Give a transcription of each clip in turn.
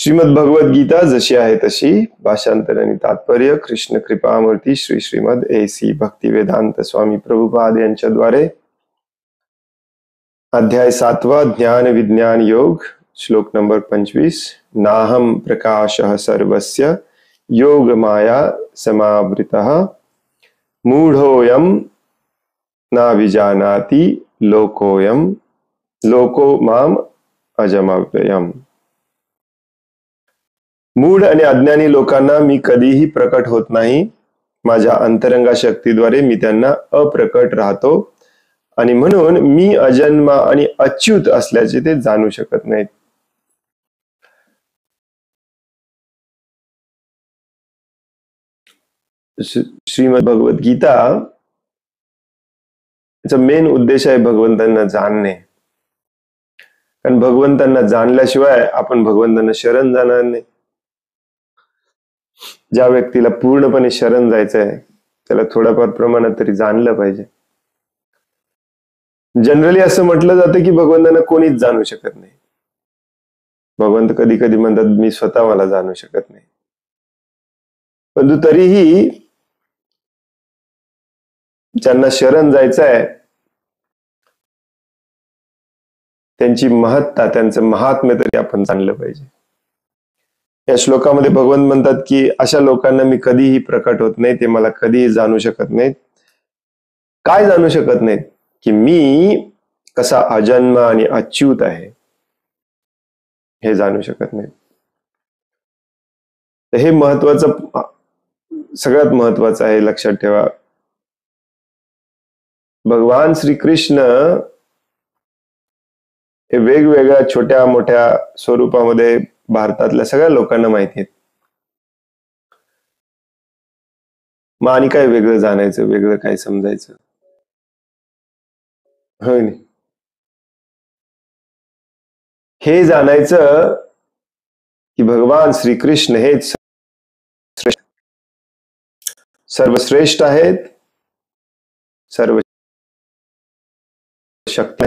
श्रीमद भगवद गीता जशी आहे तशी, भाषांतर आणि तात्पर्य कृष्ण कृपामूर्ती श्री श्रीमद AC भक्तिवेदांत स्वामी प्रभुपाद यांच्याद्वारे. अध्याय 7 ज्ञान विज्ञान योग, श्लोक नंबर 25. नाहम प्रकाशः सर्वस्य योग माया समावृतः मूढोऽयं न विजानाति लोकोऽयं लोको माम अजमव्ययम्. मूढ आणि अज्ञानी लोकांना मी कधीही प्रकट होत नाही. माझ्या अंतरंगा शक्तीद्वारे मी त्यांना अप्रकट राहतो आणि म्हणून मी अजन्मा आणि अच्युत असल्याचे ते जाणू शकत नाहीत. श्रीमद भगवद गीता याचा मेन उद्देश आहे भगवंतांना जाणणे. कारण भगवंतांना जाणल्याशिवाय आपण भगवंतांना शरण जाणार नाही. ज्या व्यक्तीला पूर्णपणे शरण जायचं आहे त्याला थोड्याफार प्रमाणात तरी जाणलं पाहिजे. जनरली असं म्हटलं जातं की भगवंतांना कोणीच जाणू शकत नाही. भगवंत कधी कधी म्हणतात मी स्वतः मला जाणू शकत नाही. परंतु तरीही ज्यांना शरण जायचं आहे त्यांची महत्ता, त्यांचं महात्म्य तरी आपण जाणलं पाहिजे. या श्लोकामध्ये भगवंत म्हणतात की अशा लोकांना मी कधीही प्रकट होत नाही, ते मला कधीही जाणू शकत नाहीत. काय जाणू शकत नाहीत? की मी कसा अजन्म आणि अच्युत आहे हे जाणू शकत नाहीत. तर हे महत्वाचं, सगळ्यात महत्वाचं आहे, लक्षात ठेवा. भगवान श्रीकृष्ण हे वेगवेगळ्या छोट्या मोठ्या स्वरूपामध्ये भारतातल्या सगळ्या लोकांना माहिती आहेत. मग आणि काय वेगळं जाणायचं, वेगळं काय समजायचं? होय नाही. हे जाणायचं की भगवान श्रीकृष्ण हेच सर्वश्रेष्ठ आहेत, सर्व शक्ती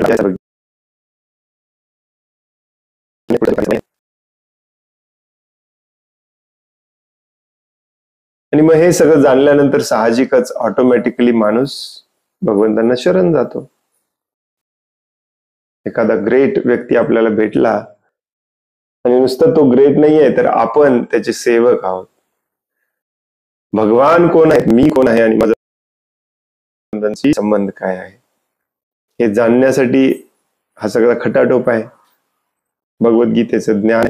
आणि मग हे सगळं जाणल्यानंतर साहजिकच ऑटोमॅटिकली माणूस भगवंतांना शरण जातो. एखादा ग्रेट व्यक्ती आपल्याला भेटला आणि नुसतं तो ग्रेट नाहीये तर आपण त्याचे सेवक आहोत. भगवान कोण आहे, मी कोण आहे आणि माझा भगवंतांशी संबंध काय आहे हे जाणण्यासाठी हा सगळा खटाटोप आहे, भगवद्गीतेचं ज्ञान.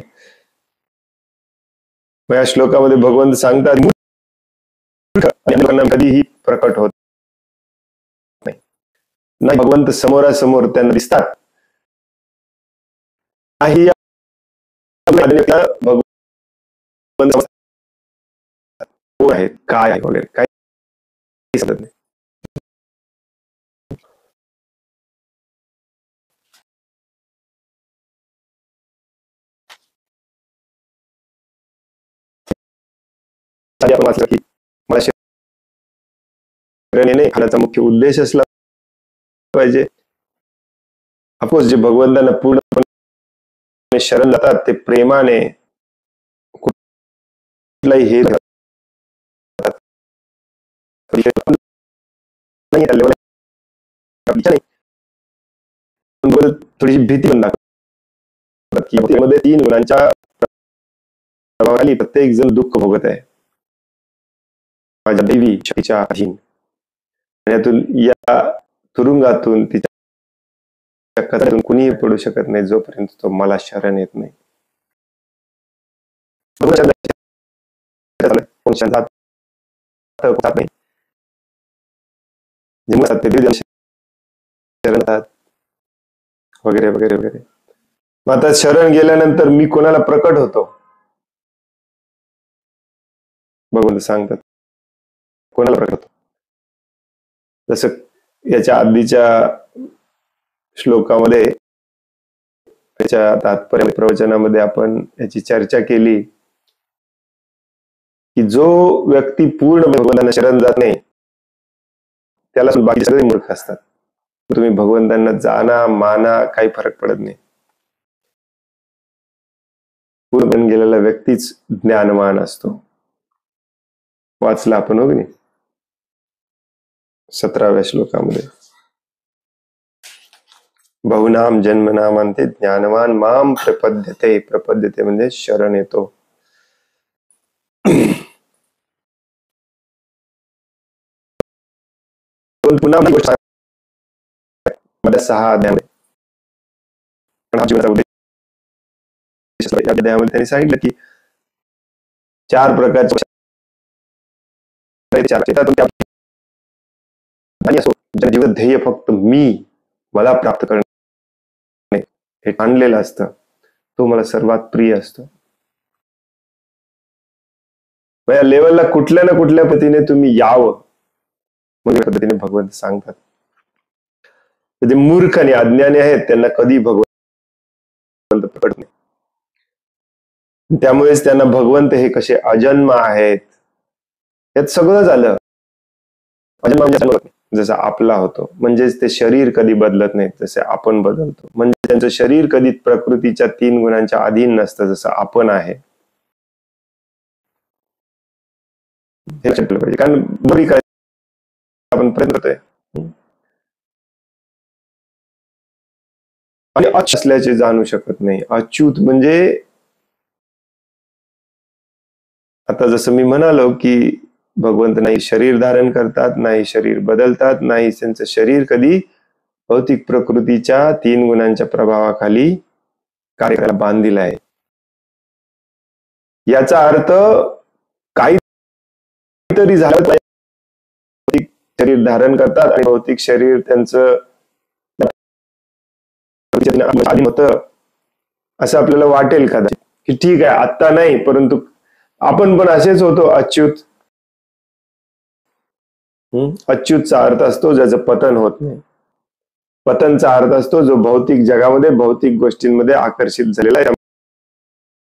या श्लोकामध्ये भगवंत सांगतात कधीही प्रकट होत नाही. भगवंत समोरासमोर त्यांना दिसतात नाही. भगवंत कोण आहेत, काय आहे वगैरे काही समजत नाही. आपण वाचलं की मला शरण येणे हा मुख्य उद्देश असला पाहिजे. ऑफकोर्स जे भगवंतांना पूर्णपणे शरण जातात ते प्रेमाने कुठलाही हे थोडीशी भीती पण दाखवतात की त्यामध्ये 3 गुणांच्या प्रभावाखाली प्रत्येक जण दुःख भोगत आहे, माझ्या दैवी शक्तीच्या अधीन. यातून या तुरुंगातून तिच्या कथेतून कुणीही पडू शकत नाही जोपर्यंत तो मला शरण येत नाही. वगैरे वगैरे वगैरे. आता शरण गेल्यानंतर मी कोणाला प्रकट होतो? भगवंत सांगतात कोणाला प्रकट होतो. जसं याच्या आधीच्या श्लोकामध्ये, त्याच्या तात्पर्य प्रवचनामध्ये आपण याची चर्चा केली की जो व्यक्ती पूर्ण भगवंतांना शरण जात नाही त्याला बाकी सगळे मूर्ख असतात. तुम्ही भगवंतांना जाना माना काही फरक पडत नाही. पूर्ण गेलेला व्यक्तीच ज्ञानवान असतो. वाचला आपण हो की नाही 17व्या श्लोकामध्ये. बहुनाम जन्मनामांते ज्ञानवान माम प्रपद्यते. प्रपद्यते म्हणजे शरण येतो. पुन्हा 6 अध्यायामध्ये त्यांनी सांगितलं की 4 प्रकारचे जीवन ध्येय फक्त मला प्राप्त करणे हे आणलेलं असतं, तो मला सर्वात प्रिय असतो. या लेवलला कुठल्या ना कुठल्या पद्धतीने तुम्ही यावं, मग या पद्धतीने भगवंत सांगतात. जे मूर्ख आणि अज्ञानी आहेत त्यांना कधी भगवंत प्रकट नाही. त्यामुळेच त्यांना भगवंत हे कसे अजन्म आहेत यात सगळं झालं. अजन्म जसा आपला होतो, म्हणजेच ते शरीर कधी बदलत नाही जसे आपण बदलतो. म्हणजे त्यांचं शरीर कधी प्रकृतीच्या 3 गुणांच्या अधीन नसतं जसं आपण आहे. हे लक्षात ठेवलं पाहिजे, कारण बरी काय आपण प्रयत्न करतोय आणि अच्युत असल्याचे जाणू शकत नाही. अच्युत म्हणजे आता जसं मी म्हणालो की भगवंत नाही शरीर धारण करतात, नाही शरीर बदलतात, नाही त्यांचं शरीर कधी भौतिक प्रकृतीच्या 3 गुणांच्या प्रभावाखाली कार्य करायला बांधलेलं आहे. याचा अर्थ काहीतरी झालं भौतिक शरीर धारण करतात आणि भौतिक शरीर त्यांचं होतं असं आपल्याला वाटेल कदाचित की ठीक आहे आत्ता नाही, परंतु आपण पण असेच होतो अच्युत. अच्युतचा अर्थ असतो ज्याचं पतन होत नाही. पतनचा अर्थ असतो जो भौतिक जगामध्ये भौतिक गोष्टींमध्ये आकर्षित झालेला आहे,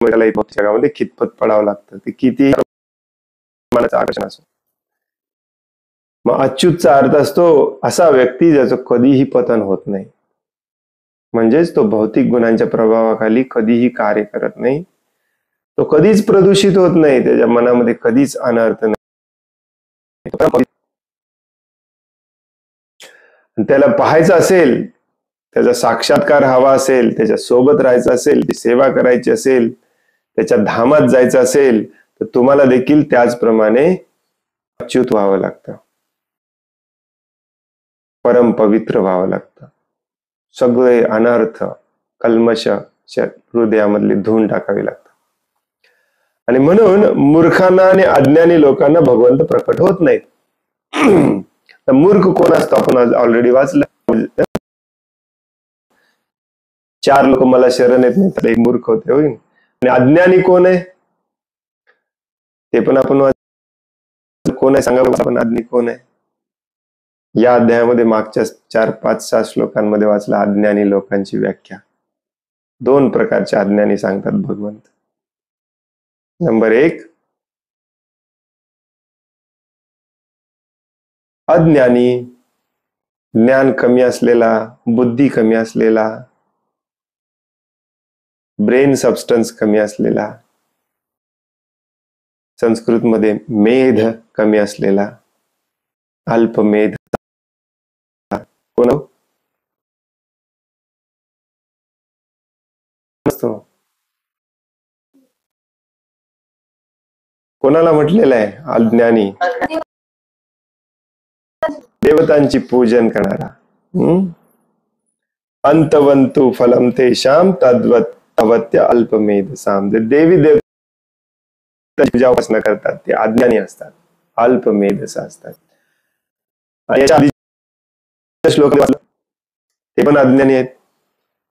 त्याला भौतिक जगामध्ये खितपत पडावं लागतं, ते किती प्रमाणाचं आकर्षण असो. मग अच्युतचा अर्थ असतो असा व्यक्ती ज्याचं कधीही पतन होत नाही, म्हणजेच तो भौतिक गुणांच्या प्रभावाखाली कधीही कार्य करत नाही, तो कधीच प्रदूषित होत नाही, त्याच्या मनामध्ये कधीच अनर्थ नाही. त्याला पाहायचं असेल, त्याचा साक्षात्कार हवा असेल, त्याच्या सोबत राहायचं असेल, ती सेवा करायची असेल, त्याच्या धामात जायचं असेल, तर तुम्हाला देखील त्याचप्रमाणे अच्युत व्हावं लागतं, परम पवित्र व्हावं लागतं. सगळे अनर्थ कल्मश हृदयामधली धुवून टाकावी लागतं. आणि म्हणून मूर्खांना आणि अज्ञानी लोकांना भगवंत प्रकट होत नाहीत. मूर्ख कोण असतो आपण ऑलरेडी वाचलं. 4 लोक मला शरण येत नाही तर मूर्ख होते होईल. आणि अज्ञानी कोण आहे ते पण आपण कोण आहे सांगा आपण, अज्ञानी कोण आहे. या अध्यायामध्ये मागच्या 4, 5, 6 श्लोकांमध्ये वाचला अज्ञानी लोकांची व्याख्या. 2 प्रकारचे अज्ञानी सांगतात भगवंत. नंबर 1 अज्ञानी, ज्ञान कमी असलेला, बुद्धी कमी असलेला, ब्रेन सबस्टन्स कमी असलेला, संस्कृत मध्ये मेध कमी असलेला, अल्पमेध. कोण असतो, कोणाला म्हटलेलं आहे अज्ञानी? देवतांची पूजन करणारा. अंतवंतु फलम तेषाम तद्वत अवत्य अल्पमेध साम. देवी देवतांची पूजा उपासना करतात ते अज्ञानी असतात, अल्पमेधस असतात. आणि याच्या आधी श्लोक ते पण अज्ञानी आहेत.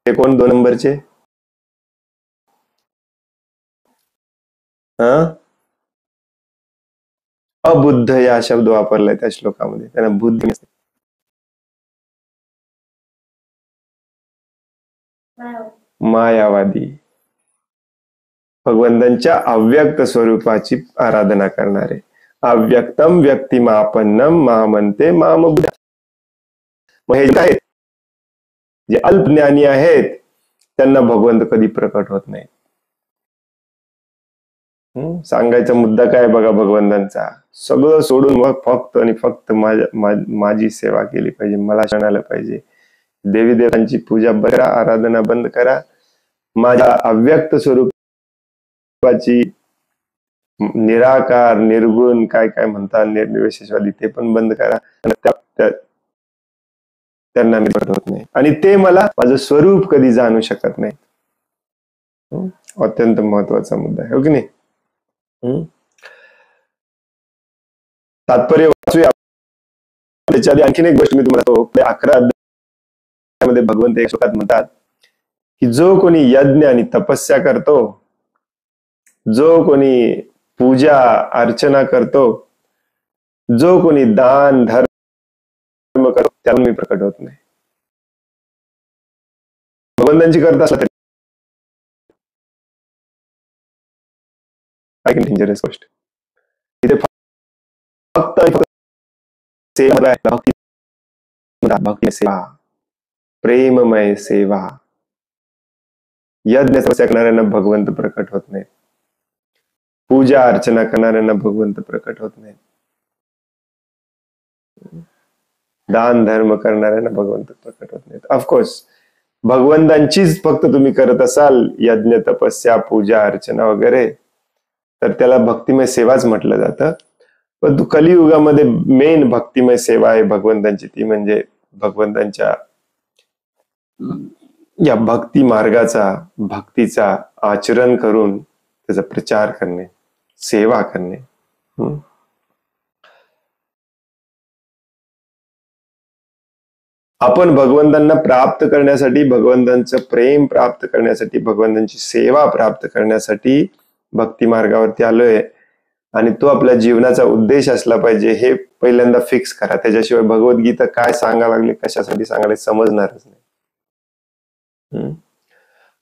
ते कोण 2 नंबरचे? अबुद्ध या शब्द वापरलाय त्या श्लोकामध्ये, त्यांना बुद्धी नसते. मायावादी, भगवंतांच्या अव्यक्त स्वरूपाची आराधना करणारे. अव्यक्तम व्यक्तिमापन्नम मामनते माम बुद्ध. मग हे काय जे अल्पज्ञानी आहेत त्यांना भगवंत कधी प्रकट होत नाही. सांगायचा मुद्दा काय बघा भगवंतांचा, सगळं सोडून मग फक्त आणि फक्त माझी सेवा केली पाहिजे, मला शरणाला पाहिजे. देवी देवांची पूजा करा, आराधना बंद करा, माझ्या अव्यक्त स्वरूपाची निराकार निर्गुण काय काय म्हणतात निर्विशेषवादी ते पण बंद करा. त्यांना मी होत नाही आणि ते मला माझं स्वरूप कधी जाणू शकत नाही. अत्यंत महत्वाचा मुद्दा आहे, हो की नाही? तात्पर्य वाचूया. त्याच्या आधी आणखीन एक गोष्ट मी तुम्हाला 11 अध्यायामध्ये भगवंत एक श्लोकात म्हणतात की जो कोणी यज्ञ आणि तपस्या करतो, जो कोणी पूजा अर्चना करतो, जो कोणी दान धर्म करतो, त्याला मी प्रकट होत नाही. भगवंतांची करत असला तरी डेंजरस गोष्ट इथे फक्त भक्ती सेवा, प्रेममय सेवा. यज्ञ तपस्या करणाऱ्यांना भगवंत प्रकट होत नाही, पूजा अर्चना करणाऱ्यांना भगवंत प्रकट होत नाही, दान धर्म करणाऱ्यांना भगवंत प्रकट होत नाहीत. ऑफकोर्स भगवंतांचीच फक्त तुम्ही करत असाल यज्ञ तपस्या पूजा अर्चना वगैरे, तर त्याला भक्तिमय सेवाच म्हटलं जातं. परंतु कलियुगामध्ये मेन भक्तिमय सेवा आहे भगवंतांची, ती म्हणजे भगवंतांच्या या भक्ती मार्गाचा भक्तीचा आचरण करून त्याचा प्रचार करणे, सेवा करणे. आपण भगवंतांना प्राप्त करण्यासाठी, भगवंतांचं प्रेम प्राप्त करण्यासाठी, भगवंतांची सेवा प्राप्त करण्यासाठी भक्ती मार्गावरती आलोय आणि तो आपल्या जीवनाचा उद्देश असला पाहिजे हे पहिल्यांदा फिक्स करा. त्याच्याशिवाय भगवद्गीता काय सांगायला लागले, कशासाठी सांगायला समजणारच नाही.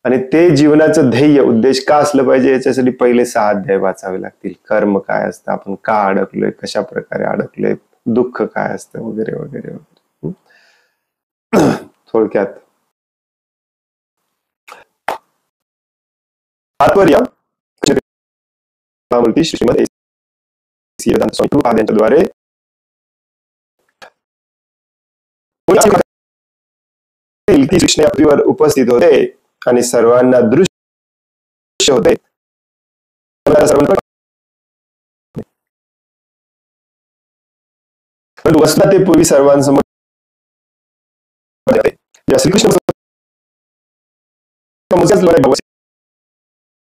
आणि ते जीवनाचं ध्येय उद्देश का असलं पाहिजे याच्यासाठी पहिले 6 अध्याय वाचावे लागतील. कर्म काय असतं, आपण का अडकलोय, कशा प्रकारे अडकलोय, दुःख काय असतं वगैरे वगैरे वगैरे. थोडक्यात तात्पर्य श्रीमद यांच्याद्वारे कृष्ण पृथ्वीवर उपस्थित होते आणि सर्वांना दृश्य होते. परंतु वस्तुतः ते पूर्वी सर्वांसमोर श्रीकृष्ण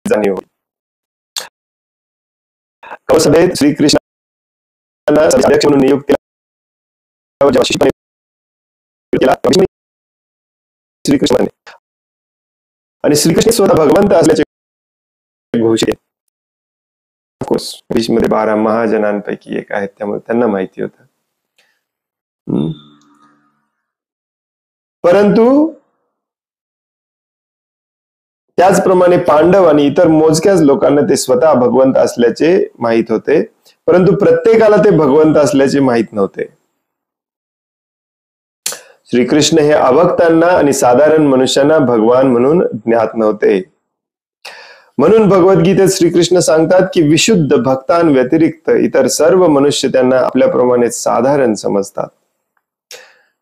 जाणीव कौसभेत श्रीकृष्णांना अध्यक्ष म्हणून नियुक्त केला श्रीकृष्णाने, आणि श्रीकृष्ण स्वतः भगवंत असल्याचे घोषित. ऑफकोर्स मध्ये 12 महाजनांपैकी एक आहेत, त्यामुळे त्यांना माहिती होतं. परंतु त्याचप्रमाणे पांडव आणि इतर मोजक्याच लोकांना ते स्वतः भगवंत असल्याचे माहित होते, परंतु प्रत्येकाला ते भगवंत असल्याचे माहित नव्हते. श्रीकृष्ण हे अभक्तांना आणि साधारण मनुष्यांना भगवान म्हणून ज्ञात नव्हते. म्हणून भगवद्गीतेत श्रीकृष्ण सांगतात की विशुद्ध भक्तांव्यतिरिक्त इतर सर्व मनुष्य त्यांना आपल्याप्रमाणे साधारण समजतात.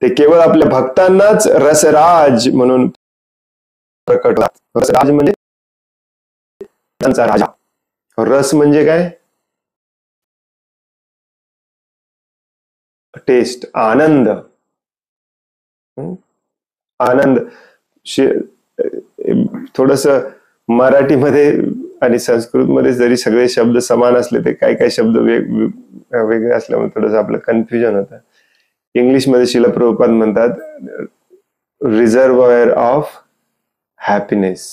ते केवळ आपल्या भक्तांनाच रसराज म्हणून प्रकट होतात. रसराज म्हणजे त्यांचा राजा. रस म्हणजे काय? टेस्ट, आनंद. आनंद थोडस मराठीमध्ये आणि संस्कृतमध्ये जरी सगळे शब्द समान असले ते काही काही शब्द वेगळे असल्यामुळे थोडस आपलं कन्फ्युजन होतं. इंग्लिशमध्ये श्रील प्रभुपाद म्हणतात रिझर्वायर ऑफ हॅपीनेस.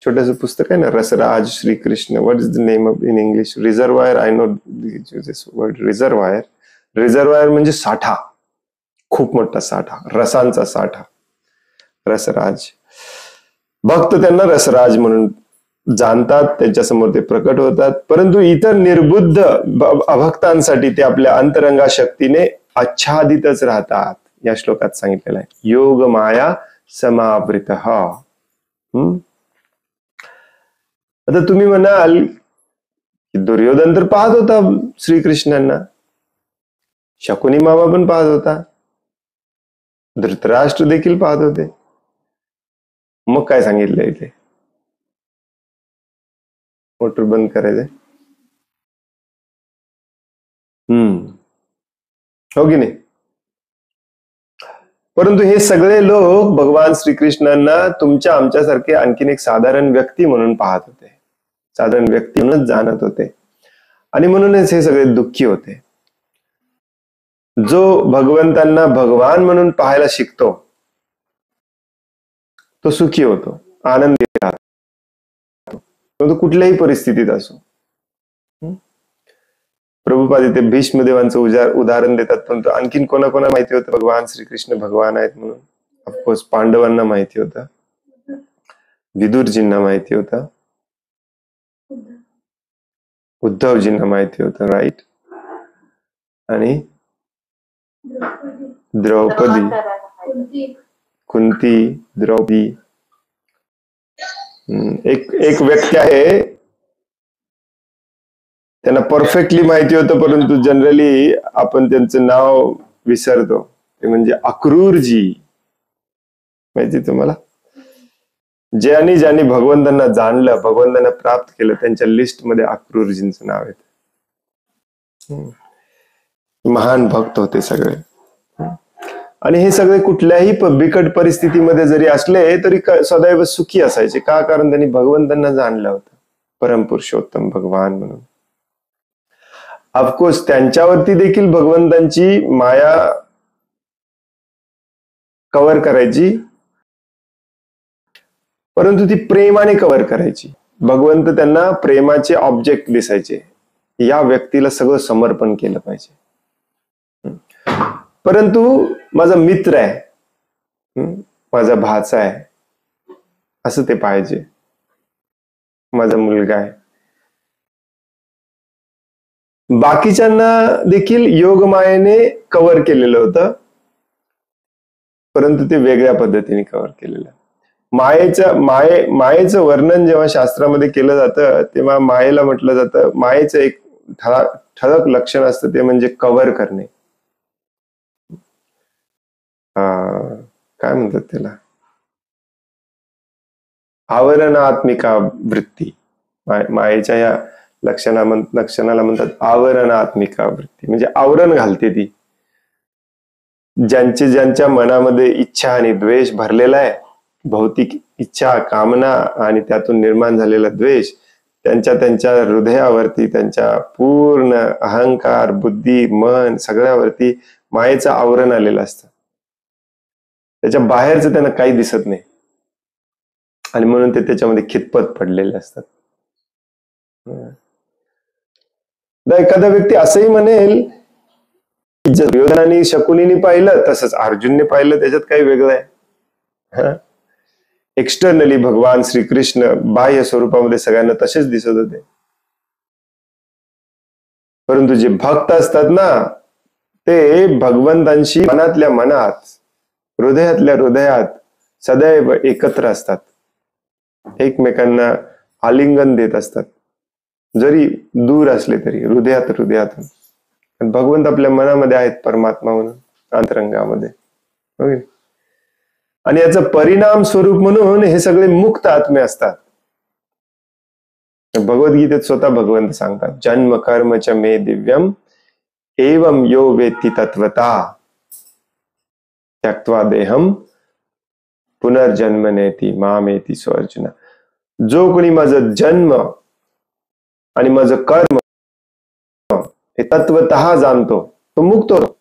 छोटस पुस्तक आहे ना, Rasraj Shrikrishna. What is the name of in English? Reservoir. I know this word reservoir. Reservoir म्हणजे साठा, खूप मोठा साठा, रसांचा साठा. रसराज. भक्त त्यांना रसराज म्हणून जाणतात, त्यांच्यासमोर ते प्रकट होतात. परंतु इतर निर्बुद्ध अभक्तांसाठी ते आपल्या अंतरंगा शक्तीने आच्छादितच राहतात. या श्लोकात सांगितलेलं आहे योग माया समावृतः. हम्म आता तुम्ही म्हणाल की दुर्योधन तर पाहत होता श्रीकृष्णांना, शकुनी मामा पण पाहत होता, धृतराष्ट्र देखील पाहत होते, मग काय सांगितलं इथे? मोटर बंद करायचंय. हो की नाही? परंतु हे सगळे लोक भगवान श्रीकृष्णांना तुमच्या आमच्यासारखे आणखीन एक साधारण व्यक्ती म्हणून पाहत होते, साधारण व्यक्ती म्हणूनच जाणत होते, आणि म्हणूनच हे सगळे दुःखी होते. जो भगवंतांना भगवान म्हणून पाहायला शिकतो तो सुखी होतो, आनंदी राहतो, परंतु कुठल्याही परिस्थितीत असो. प्रभुपाद इथे भीष्म देवांचं उदाहरण देतात, परंतु आणखीन कोणाकोणा माहिती होतं भगवान श्रीकृष्ण भगवान आहेत म्हणून? ऑफकोर्स पांडवांना माहिती होतं, विदुरजींना माहिती होतं, उद्धवजींना माहिती होतं, राईट, आणि द्रौपदी, कुंती, द्रौपदी. एक व्यक्ती आहे त्यांना परफेक्टली माहिती होतं, परंतु जनरली आपण त्यांचं नाव विसरतो, ते म्हणजे अक्रूरजी. माहिती तुम्हाला? ज्यांनी ज्यांनी भगवंतांना जाणलं, भगवंतांना प्राप्त केलं, त्यांच्या लिस्ट मध्ये अक्रूरजींचं नाव येतं. महान भक्त होते सगळे, आणि हे सगळे कुठल्याही बिकट परिस्थितीमध्ये जरी असले तरी सदैव सुखी असायचे. का? कारण त्यांनी भगवंतांना जाणलं होतं, परमपुरुषोत्तम भगवान म्हणून. ऑफकोर्स त्यांच्यावरती देखील भगवंतांची माया कव्हर करायची, परंतु ती प्रेमाने कव्हर करायची. भगवंत त्यांना प्रेमाचे ऑब्जेक्ट दिसायचे, या व्यक्तीला सगळं समर्पण केलं पाहिजे. परंतु माझा मित्र आहे, माझा भाचा आहे, असं ते पाहिजे, माझा मुलगा आहे. बाकीच्यांना देखील योगमायेने कव्हर केलेलं होतं, परंतु ते वेगळ्या पद्धतीने कव्हर केलेलं. मायेचं वर्णन जेव्हा शास्त्रामध्ये केलं जातं तेव्हा मायेला म्हटलं जातं, मायेचं एक ठळक लक्षण असतं, ते म्हणजे कव्हर करणे. काय म्हणतात त्याला? आवरणात्मिका वृत्ती. मायेच्या या लक्षणाला म्हणतात आवरणात्मिका वृत्ती, म्हणजे आवरण घालते ती. ज्यांच्या मनामध्ये इच्छा आणि द्वेष भरलेला आहे, भौतिक इच्छा, कामना आणि त्यातून निर्माण झालेला द्वेष, त्यांच्या हृदयावरती, त्यांच्या पूर्ण अहंकार, बुद्धी, मन सगळ्यावरती मायेचं आवरण आलेलं असतं. त्याच्या बाहेरचं त्यांना काही दिसत नाही, आणि म्हणून ते त्याच्यामध्ये खितपत पडलेले असतात. एखादा व्यक्ती असंही म्हणेल, दुर्योधनाने शकुनीने पाहिलं तसंच अर्जुनने पाहिलं, त्याच्यात काही वेगळं आहे? एक्सटर्नली भगवान श्रीकृष्ण बाह्य स्वरूपामध्ये सगळ्यांना तसेच दिसत होते, परंतु जे भक्त असतात ना, ते भगवंतांशी मनातल्या मनात, हृदयातल्या हृदयात सदैव एकत्र असतात, एकमेकांना आलिंगन देत असतात, जरी दूर असले तरी हृदयातून. भगवंत आपल्या मनामध्ये आहेत, परमात्मा म्हणून अंतरंगामध्ये. आणि याचा परिणाम स्वरूप म्हणून हे सगळे मुक्त आत्मे असतात. भगवद्गीतेत स्वतः भगवंत सांगतात, जन्म कर्म च मे दिव्यम एवं यो वेत्ति तत्वता त्यक्त्वा देहम पुनर्जन्म नेति मामेति सो अर्जुना. जो कोणी माझं जन्म आणि माझं कर्म हे तत्वतः जाणतो तो मुक्त होतो.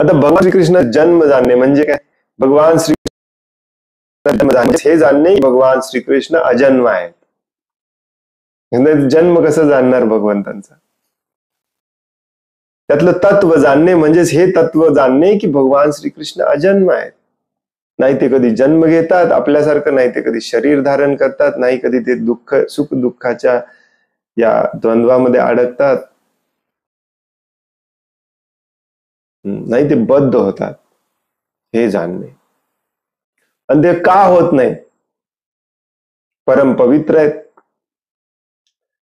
आता भगवान श्रीकृष्ण जन्म जाणणे म्हणजे काय? भगवान श्रीकृष्ण हे जाणणे भगवान श्रीकृष्ण अजन्म आहेत. जन्म कसं जाणणार भगवंतांचा? त्यातलं तत्व जाणणे म्हणजेच हे तत्व जाणणे की भगवान श्रीकृष्ण अजन्म आहेत. नाही ते कधी जन्म घेतात आपल्यासारखं, नाही ते कधी शरीर धारण करतात, नाही कधी ते सुख दुःखाच्या या द्वंद्वामध्ये अडकतात, नाही ते बद्ध होतात. हे जाणणे. आणि ते का होत नाही? परम पवित्र आहेत.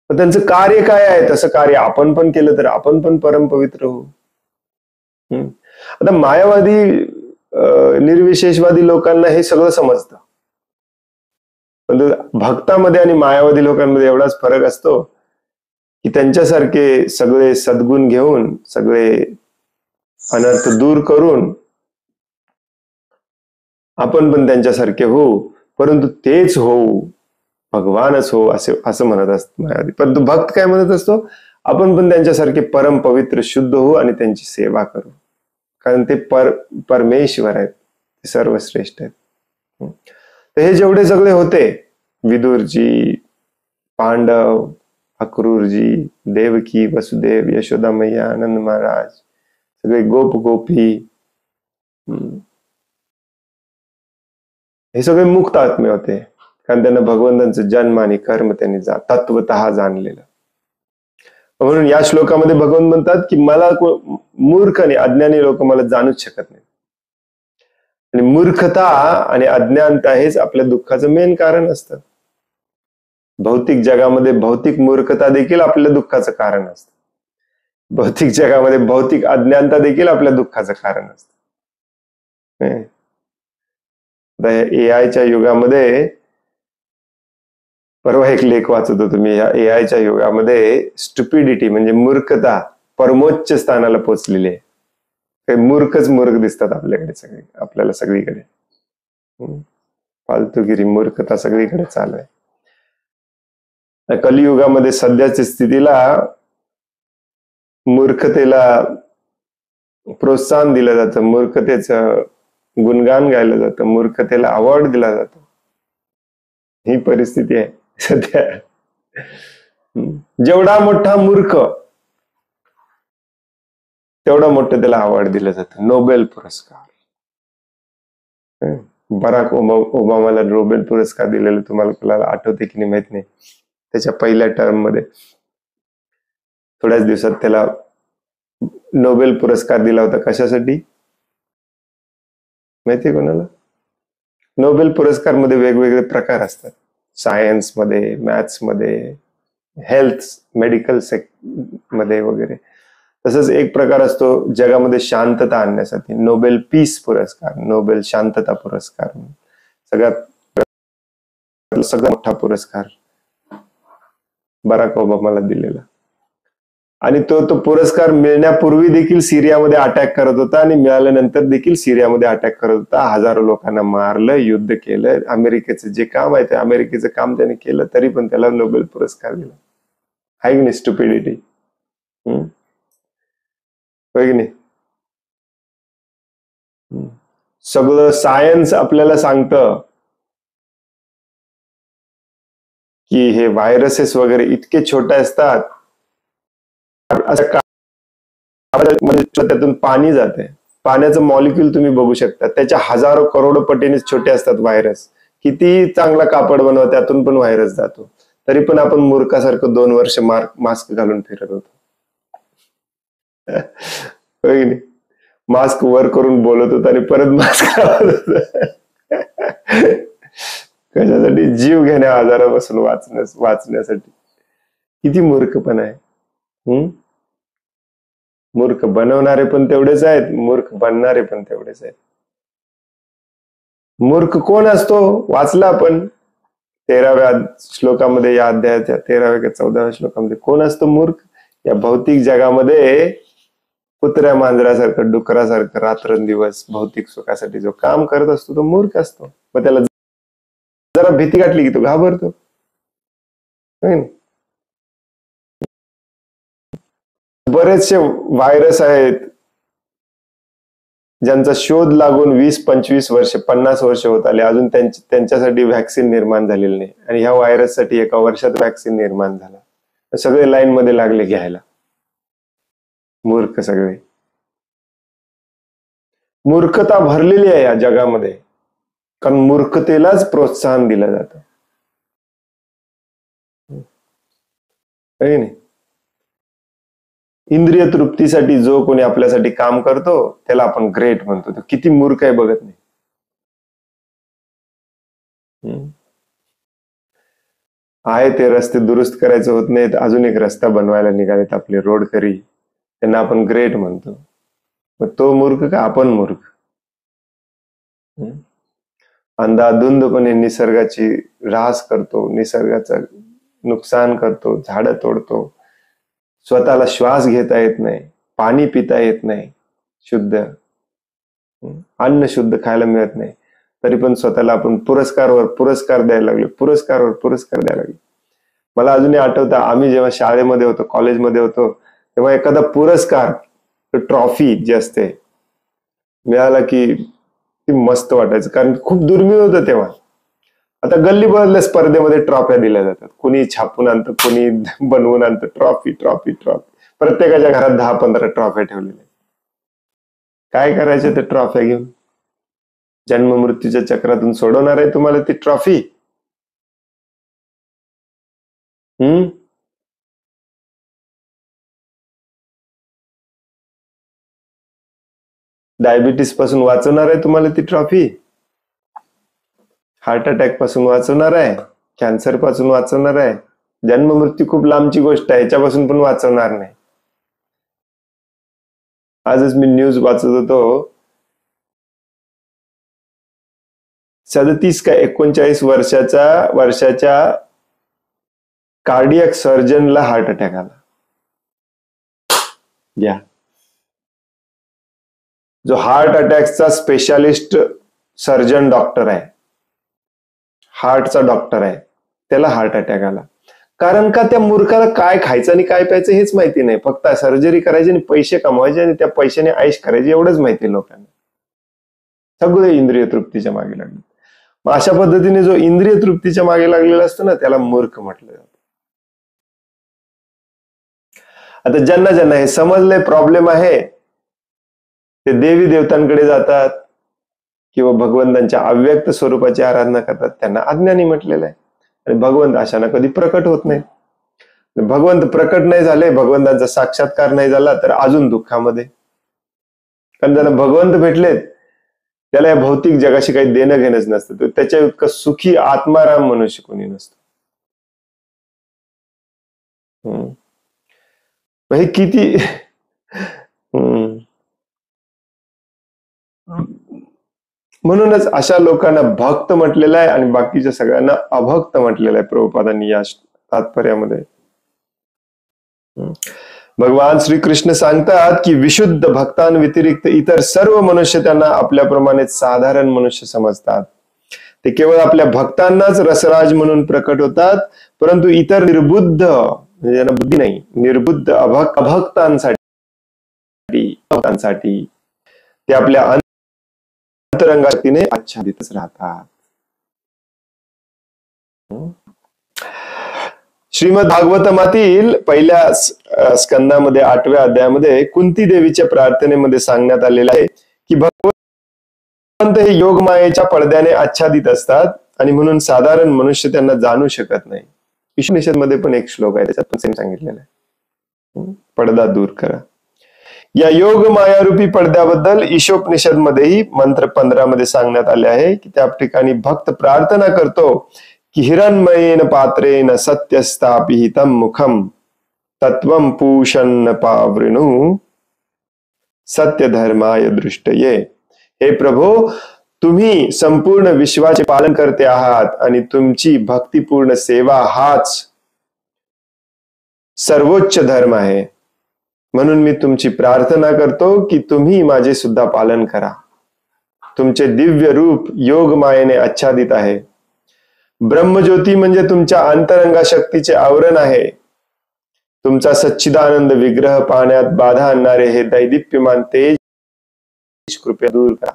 पण त्यांचं कार्य काय आहे? तसं कार्य आपण पण केलं तर आपण पण परम पवित्र होऊ. आता मायावादी निर्विशेषवादी लोकांना हे सगळं समजतं, पण भक्तामध्ये आणि मायावादी लोकांमध्ये एवढाच फरक असतो की त्यांच्यासारखे सगळे सद्गुण घेऊन, सगळे अनर्थ दूर करून आपण पण त्यांच्यासारखे होऊ, परंतु तेच होऊ, भगवानच हो असं म्हणत असतो मायावादी. परंतु भक्त काय म्हणत असतो? आपण पण त्यांच्यासारखे परम पवित्र शुद्ध होऊ आणि त्यांची सेवा करू, कारण ते परमेश्वर आहेत, ते सर्वश्रेष्ठ आहेत. तर हे जेवढे सगळे होते, विदुरजी, पांडव, अक्रूरजी, देवकी, वसुदेव, यशोदा मैया, आनंद महाराज, सगळे गोप गोपी, हे सगळे मुक्त आत्मे होते, कारण त्यांना भगवंतांचं जन्म आणि कर्म त्यांनी तत्वतः जाणलेलं. म्हणून या श्लोकामध्ये भगवंत म्हणतात की मला मूर्ख आणि अज्ञानी लोक मला जाणूच शकत नाही. आणि मूर्खता आणि अज्ञानता हेच आपल्या दुःखाचं मेन कारण असतं. भौतिक जगामध्ये भौतिक मूर्खता देखील आपल्या दुःखाचं कारण असतं. भौतिक जगामध्ये भौतिक अज्ञानता देखील आपल्या दुःखाचं कारण असतं. एआयच्या युगामध्ये, परवा एक लेख वाचत होतो मी, या एआयच्या युगामध्ये स्टुपिडिटी म्हणजे मूर्खता परमोच्च स्थानाला पोहोचलेली आहे. काही मूर्खच मूर्ख दिसतात आपल्याकडे, आपल्याला सगळीकडे. फालतूगिरी, मूर्खता सगळीकडे चालू आहे. कलियुगामध्ये सध्याच्या स्थितीला मूर्खतेला प्रोत्साहन दिलं जातं, मूर्खतेचं गुणगान गायलं जातं, मूर्खतेला अवॉर्ड दिला जातो. ही परिस्थिती आहे सध्या. जेवढा मोठा मूर्ख तेवढा मोठं त्याला अवॉर्ड दिलं जातं, नोबेल पुरस्कार. बराक ओबामाला नोबेल पुरस्कार दिलेला तुम्हाला आठवते की नाही माहित नाही. त्याच्या पहिल्या टर्म मध्ये थोड्याच दिवसात त्याला नोबेल पुरस्कार दिला होता. कशासाठी माहितीये कोणाला? नोबेल पुरस्कार मध्ये वेगवेगळे प्रकार असतात, सायन्स मध्ये, मॅथ्स मध्ये, हेल्थ, मेडिकल मध्ये वगैरे. तसंच एक प्रकार असतो जगामध्ये शांतता आणण्यासाठी, नोबेल पीस पुरस्कार, नोबेल शांतता पुरस्कार. सगळ्यात मोठा पुरस्कार बराक ओबामाला दिलेला. आणि तो पुरस्कार मिळण्यापूर्वी देखील सिरियामध्ये अटॅक करत होता आणि मिळाल्यानंतर देखील सिरियामध्ये अटॅक करत होता. हजारो लोकांना मारलं, युद्ध केलं. अमेरिकेचं जे काम आहे ते अमेरिकेचं काम त्याने केलं, तरी पण त्याला नोबेल पुरस्कार दिला. आहे की नाही स्टुपिडिटी? होय की नाही? सगळं सायन्स आपल्याला सांगतं की हे व्हायरसेस वगैरे इतके छोटे असतात, त्यातून पाणी जाते, पाण्याचं मॉलिक्यूल तुम्ही बघू शकता, त्याच्या हजारो करोडो पटीने छोटे असतात व्हायरस. किती चांगला कापड बनवा, त्यातून पण व्हायरस जातो. तरी पण आपण मूर्खासारखं 2 वर्ष मास्क घालून फिरत होतो. मास्क वर करून बोलत होतो आणि परत मास्क लावत होतो. कशासाठी? जीव घेण्या आजारापासून वाचण्यासाठी. किती मूर्खपणा आहे. मूर्ख बनवणारे पण तेवढेच आहेत, मूर्ख बनणारे पण तेवढेच आहेत. मूर्ख कोण असतो? वाचला आपण 13व्या श्लोकामध्ये, या अध्यायाच्या 13व्या का 14व्या श्लोकामध्ये. कोण असतो मूर्ख? या भौतिक जगामध्ये कुत्र्या मांजरासारखं, डुकरासारखं रात्रंदिवस भौतिक सुखासाठी जो काम करत असतो तो मूर्ख असतो. मग त्याला जरा भीती गाठली की तो घाबरतो. बरेचसे व्हायरस आहेत ज्यांचा शोध लागून 20-25 वर्ष, 50 वर्ष होत आले, अजून त्यांच्यासाठी व्हॅक्सिन निर्माण झालेली नाही. आणि ह्या व्हायरससाठी 1 वर्षात व्हॅक्सिन निर्माण झाला. सगळे लाईन मध्ये लागले घ्यायला. मूर्ख सगळे. मूर्खता भरलेली आहे या जगामध्ये, कारण मूर्खतेलाच प्रोत्साहन दिलं जातं. नाही, इंद्रिय तृप्तीसाठी जो कोणी आपल्यासाठी काम करतो त्याला आपण ग्रेट म्हणतो. तो किती मूर्ख आहे बघत नाही. हम्म. आहे ते रस्ते दुरुस्त करायचे होत नाहीत, अजून एक रस्ता बनवायला निघालेत आपले रोडकरी, त्यांना आपण ग्रेट म्हणतो. मग तो मूर्ख का आपण मूर्ख? हम्म. अंधाधुंदपणे निसर्गाची ऱ्हास करतो, निसर्गाचं नुकसान करतो, झाडं तोडतो, स्वतःला श्वास घेता येत नाही, पाणी पिता येत नाही शुद्ध, अन्न शुद्ध खायला मिळत नाही, तरी पण स्वतःला आपण पुरस्कारवर पुरस्कार द्यायला लागलो, पुरस्कारवर पुरस्कार द्यायला लागलो. मला अजूनही आठवतं, आम्ही जेव्हा शाळेमध्ये होतो, कॉलेजमध्ये होतो, तेव्हा एखादा पुरस्कार, ट्रॉफी जी असते, मिळाला की ती मस्त वाटायचं, कारण खूप दुर्मिळ होतं तेव्हा. आता गल्लीबोळातल्या स्पर्धेमध्ये ट्रॉफ्या दिल्या जातात, कोणी छापून आणतं, कोणी बनवून आणतं, ट्रॉफी ट्रॉफी ट्रॉफी, प्रत्येकाच्या घरात 10-15 ट्रॉफ्या ठेवलेल्या. काय करायचं ते ट्रॉफ्या घेऊन? जन्म मृत्यूच्या चक्रातून सोडवणार आहे तुम्हाला ती ट्रॉफी? डायबिटीस पासून वाचवणार आहे तुम्हाला ती ट्रॉफी? हार्ट अटॅक पासून वाचवणार आहे? कॅन्सर पासून वाचवणार आहे? जन्म मृत्यू खूप लांबची गोष्ट आहे, याच्यापासून पण वाचवणार नाही. आजच मी न्यूज वाचत होतो, 37 का 39 वर्षाच्या कार्डियक सर्जनला हार्ट अटॅक आला. या जो हार्ट अटॅकचा स्पेशालिस्ट सर्जन डॉक्टर आहे, हार्टचा डॉक्टर आहे, त्याला हार्ट अटॅक आला. कारण का त्या मूर्खाला काय खायचं आणि काय प्यायचं हेच माहिती नाही, फक्त सर्जरी करायची आणि पैसे कमवायचे आणि त्या पैशाने आयुष करायचे एवढंच माहिती लोकांना. सगळे इंद्रिय तृप्तीच्या मागे लागले. मग अशा पद्धतीने जो इंद्रिय तृप्तीच्या मागे लागलेला असतो ना, त्याला मूर्ख म्हटलं जातं. आता ज्यांना ज्यांना हे समजले प्रॉब्लेम आहे, ते देवी देवतांकडे जातात किंवा भगवंतांच्या अव्यक्त स्वरूपाची आराधना करतात, त्यांना अज्ञानी म्हटलेलं आहे. आणि भगवंत अशांना कधी प्रकट होत नाही. भगवंत प्रकट नाही झाले, भगवंतांचा साक्षात्कार नाही झाला, तर अजून दुःखामध्ये. कारण ज्याला भगवंत भेटलेत, त्याला या भौतिक जगाशी काही देणं घेणंच नसतं, तर त्याच्या इतकं सुखी आत्माराम मनुष्य कोणी नसतो. हे किती म्हणूनच अशा लोकांना भक्त म्हटलेलं आहे आणि बाकीच्या सगळ्यांना अभक्त म्हटलेलं आहे प्रभुपादांनी या तात्पर्यामध्ये. भगवान श्रीकृष्ण सांगतात की विशुद्ध भक्तांव्यतिरिक्त इतर सर्व मनुष्य त्यांना आपल्याप्रमाणे साधारण मनुष्य समजतात. ते केवळ आपल्या भक्तांनाच रसराज म्हणून प्रकट होतात, परंतु इतर निर्बुद्ध, म्हणजे ज्यांना बुद्धी नाही, निर्बुद्ध अभक्तांसाठी ते आपल्या अंतरंगातीने आच्छादितच राहतात. श्रीमद भागवतमातील पहिल्या स्कंदामध्ये 8व्या अध्यायामध्ये कुंती देवीच्या प्रार्थनेमध्ये सांगण्यात आलेलं आहे की भगवंत हे योगमायेच्या पडद्याने आच्छादित असतात आणि म्हणून साधारण मनुष्य त्यांना जाणू शकत नाही. ईशोपनिषद मध्ये पण एक श्लोक आहे, त्याच्यात पण सेम सांगितलेलं आहे, पडदा दूर करा. या योग मायारूपी पडद्याबद्दल ईशोपनिषद मध्येही मंत्र 15 मध्ये सांगण्यात आले आहे की त्या ठिकाणी भक्त प्रार्थना करतो की हिरण्मयेन पात्रेन सत्यस्थापिहितं मुखम तत्वं पूषन्न पावृणु सत्य धर्माय दृष्टये. हे प्रभो, तुम्ही संपूर्ण विश्वाचे पालन करते आहात आणि तुमची भक्तिपूर्ण सेवा हाच सर्वोच्च धर्म आहे. म्हणून मी तुमची प्रार्थना करतो की तुम्ही माझे सुद्धा पालन करा. तुमचे दिव्य रूप योग मायेने आच्छादित आहे. ब्रह्मज्योती म्हणजे तुमच्या अंतरंगा शक्तीचे आवरण आहे. तुमचा सच्चिदानंद विग्रह पाहण्यात बाधा आणणारे हे दैदिप्यमान तेज कृपया दूर करा.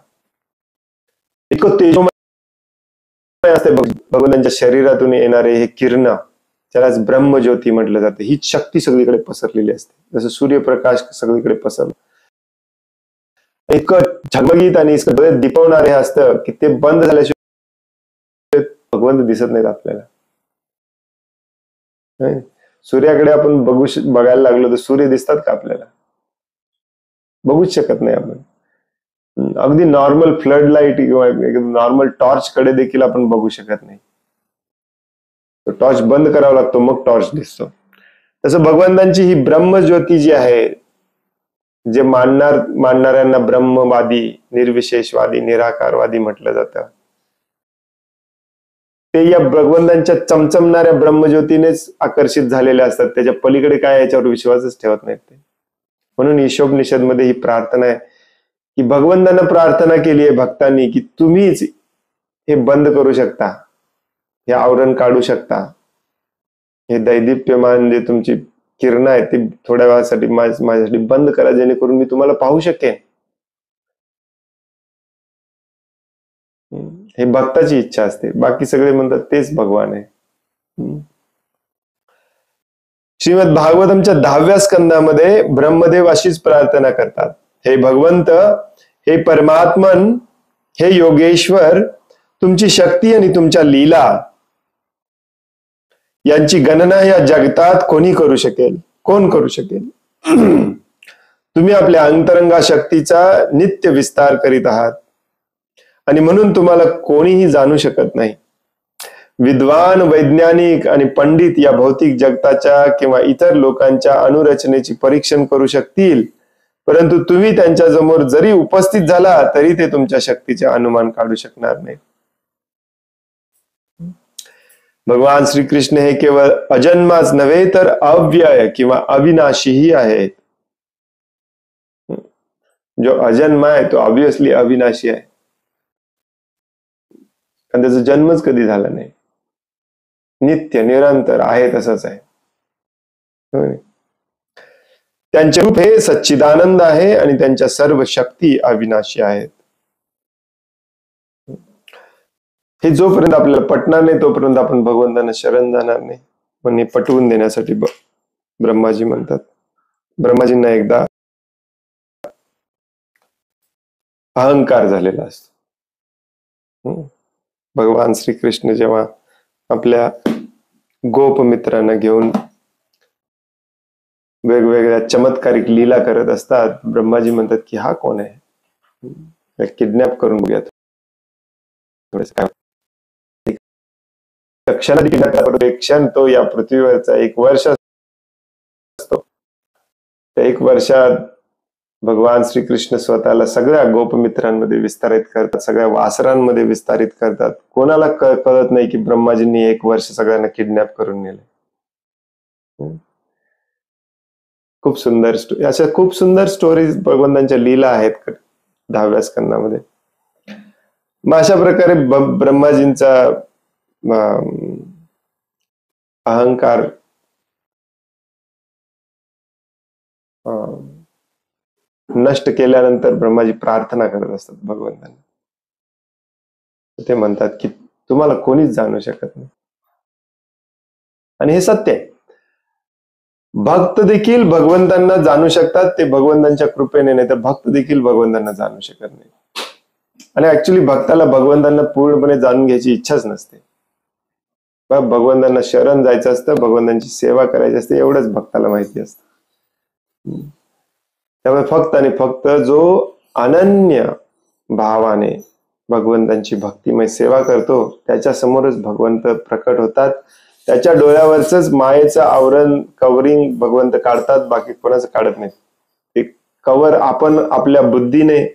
इतकं तेजोमय असते भगवंतांच्या शरीरातून येणारे हे किरण, त्यालाच ब्रह्मज्योती म्हटलं जातं. ही शक्ती सगळीकडे पसरलेली असते, जसं सूर्यप्रकाश सगळीकडे पसरला. इतकं झगमगीत आणि इतकं दिपवणारे असतं की ते बंद झाल्याशिवाय भगवंत दिसत नाहीत आपल्याला. सूर्याकडे आपण बघायला लागलो तर सूर्य दिसतात का आपल्याला? बघूच शकत नाही आपण. अगदी नॉर्मल फ्लड लाईट किंवा नॉर्मल टॉर्च कडे देखील आपण बघू शकत नाही. टॉर्च बंद करावा लागतो, मग टॉर्च दिसतो. तसं भगवंतांची ही ब्रह्मज्योती जी आहे, जे मानणाऱ्यांना ब्रह्मवादी, निर्विशेषवादी, निराकारवादी म्हटलं जातं, ते या भगवंतांच्या चमचमणाऱ्या ब्रह्मज्योतीनेच आकर्षित झालेले असतात. त्याच्या पलीकडे काय याच्यावर विश्वासच ठेवत नाहीत ते. म्हणून ईशोपनिषद मध्ये ही प्रार्थना आहे की भगवंतांना प्रार्थना केली आहे भक्तांनी की तुम्हीच हे बंद करू शकता, हे आवरण काढू शकता, हे दैदिप्यमान जे तुमची किरण आहे ती थोड्या वेळासाठी माझ्यासाठी बंद करा, जेणेकरून मी तुम्हाला पाहू शकेन. हे भक्ताची इच्छा असते. बाकी सगळे म्हणतात तेच भगवान आहे. श्रीमद भागवतमच्या 10व्या स्कंदामध्ये ब्रह्मदेव अशीच प्रार्थना करतात, हे भगवंत, हे परमात्मन, हे योगेश्वर, तुमची शक्ती आणि तुमच्या लीला यांची गणना या जगतात कोणी करू शकेल, कोण करू शकेल. तुम्ही आपल्या अंतरंगा शक्तीचा नित्य विस्तार करीत आहात आणि म्हणून तुम्हाला कोणीही जाणू शकत नाही. विद्वान, वैज्ञानिक आणि पंडित या भौतिक जगताच्या किंवा इतर लोकांच्या अनुरचनेची परीक्षण करू शकतील, परंतु तुम्ही त्यांच्या समोर जरी उपस्थित झाला तरी ते तुमच्या शक्तीचे अनुमान काढू शकणार नाही. भगवान श्रीकृष्ण हे केवळ अजन्माच नव्हे तर अव्यय किंवा अविनाशीही आहेत. जो अजन्मा आहे तो ऑब्विसली अविनाशी आहे, कारण त्याचा जन्मच कधी झाला नाही. नित्य निरंतर आहे तसंच आहे. त्यांचे रूप हे सच्चिदानंद आहे आणि त्यांच्या सर्व शक्ती अविनाशी आहेत. हे जोपर्यंत आपल्याला पटणार नाही तोपर्यंत आपण भगवंतांना शरण जाणार नाही. पण हे पटवून देण्यासाठी ब्रह्माजी म्हणतात. ब्रह्माजींना एकदा अहंकार झालेला असतो. भगवान श्रीकृष्ण जेव्हा आपल्या गोप मित्रांना घेऊन वेगवेगळ्या चमत्कारिक लीला करत असतात, ब्रह्माजी म्हणतात की हा कोण आहे, किडनॅप करून बघूया. क्षणाची किडनॅप करतो. एक क्षण तो या पृथ्वीवरचा 1 वर्ष असतो. त्या 1 वर्षात भगवान श्रीकृष्ण स्वतःला सगळ्या गोपमित्रांमध्ये विस्तारित करतात, सगळ्या वासरांमध्ये विस्तारित करतात. कोणाला कळत नाही की ब्रह्माजींनी 1 वर्ष सगळ्यांना किडनॅप करून नेले. खूप सुंदर अशा खूप सुंदर स्टोरीज भगवंतांच्या लीला आहेत 10व्या स्कंदामध्ये. मग अशा प्रकारे ब्रह्माजींचा अहंकार नष्ट केल्यानंतर ब्रह्माजी प्रार्थना करत असतात भगवंतांना. ते म्हणतात की तुम्हाला कोणीच जाणू शकत नाही. आणि हे सत्य आहे. भक्त देखील भगवंतांना जाणू शकतात, ते भगवंतांच्या कृपेने, नाही तर भक्त देखील भगवंतांना जाणू शकत नाही. आणि ऍक्च्युली भक्ताला भगवंतांना पूर्णपणे जाणून घ्यायची इच्छाच नसते. भगवंतांना शरण जायचं असतं, भगवंतांची सेवा करायची असते, एवढंच भक्ताला माहिती असतं. त्यामुळे फक्त आणि फक्त जो अनन्य भावाने भगवंतांची भक्तिमय सेवा करतो त्याच्या समोरच भगवंत प्रकट होतात. त्याच्या डोळ्यावरच मायेचं आवरण, कवरिंग भगवंत काढतात, बाकी कोणाचं काढत नाही. ते कवर आपण आपल्या बुद्धीने,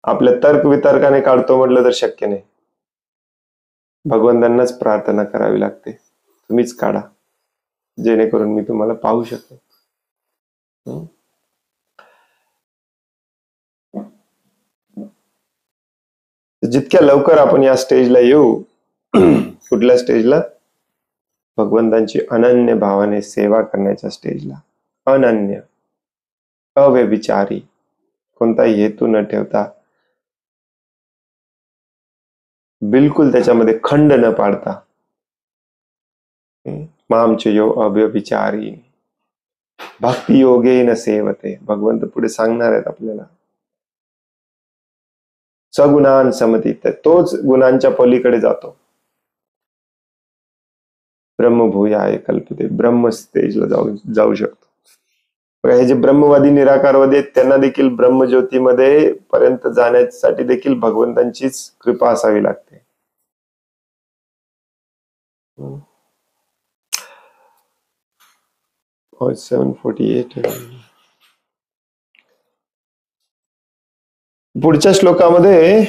आपल्या तर्क वितर्काने काढतो म्हटलं तर शक्य नाही. भगवंतांनाच प्रार्थना करावी लागते, तुम्हीच काढा जेणेकरून मी तुम्हाला पाहू शकेन. जितक्या लवकर आपण या स्टेजला येऊ, कुठल्या स्टेजला? भगवंतांची अनन्य भावाने सेवा करण्याच्या स्टेजला. अनन्य, अव्यभिचारी, कोणताही हेतू न ठेवता, बिलकुल त्याच्यामध्ये खंड न पाडता. मामचे यो अव्यभिचारी भक्ती योगे न सेवते. भगवंत पुढे सांगणार आहेत आपल्याला. सगुणान समती, तोच गुणांच्या पलीकडे जातो. ब्रह्मभूयाय कल्पते, ब्रह्म स्टेजला जाऊ शकतो. बघा, हे जे ब्रह्मवादी निराकारवादी आहेत त्यांना देखील ब्रह्मज्योतीमध्ये पर्यंत जाण्यासाठी देखील भगवंतांचीच कृपा असावी लागते. 748. पुढच्या श्लोकामध्ये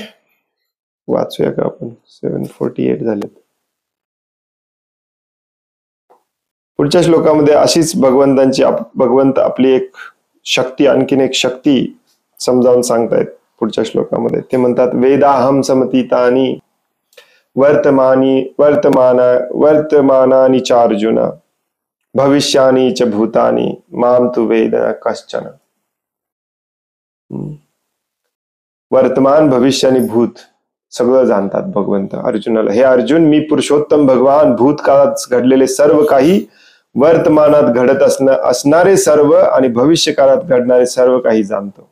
वाचूया का आपण? 748 झालेत. पुढच्या श्लोकामध्ये अशीच भगवंत आपली एक शक्ती, आणखीन एक शक्ती समजावून सांगतायत पुढच्या श्लोकामध्ये. ते म्हणतात, वेदाहम समतीतानि वर्तमानानि चार्जुन भविष्यानि च भूतानि माम तु वेद न कश्चन. वर्तमान, भविष्य आणि भूत सगळं जाणतात भगवंत अर्जुनाला. हे अर्जुन, मी पुरुषोत्तम भगवान भूतकाळात घडलेले सर्व काही, वर्तमानात घडत असणारे सर्व आणि भविष्यकाळात घडणारे सर्व काही जाणतो.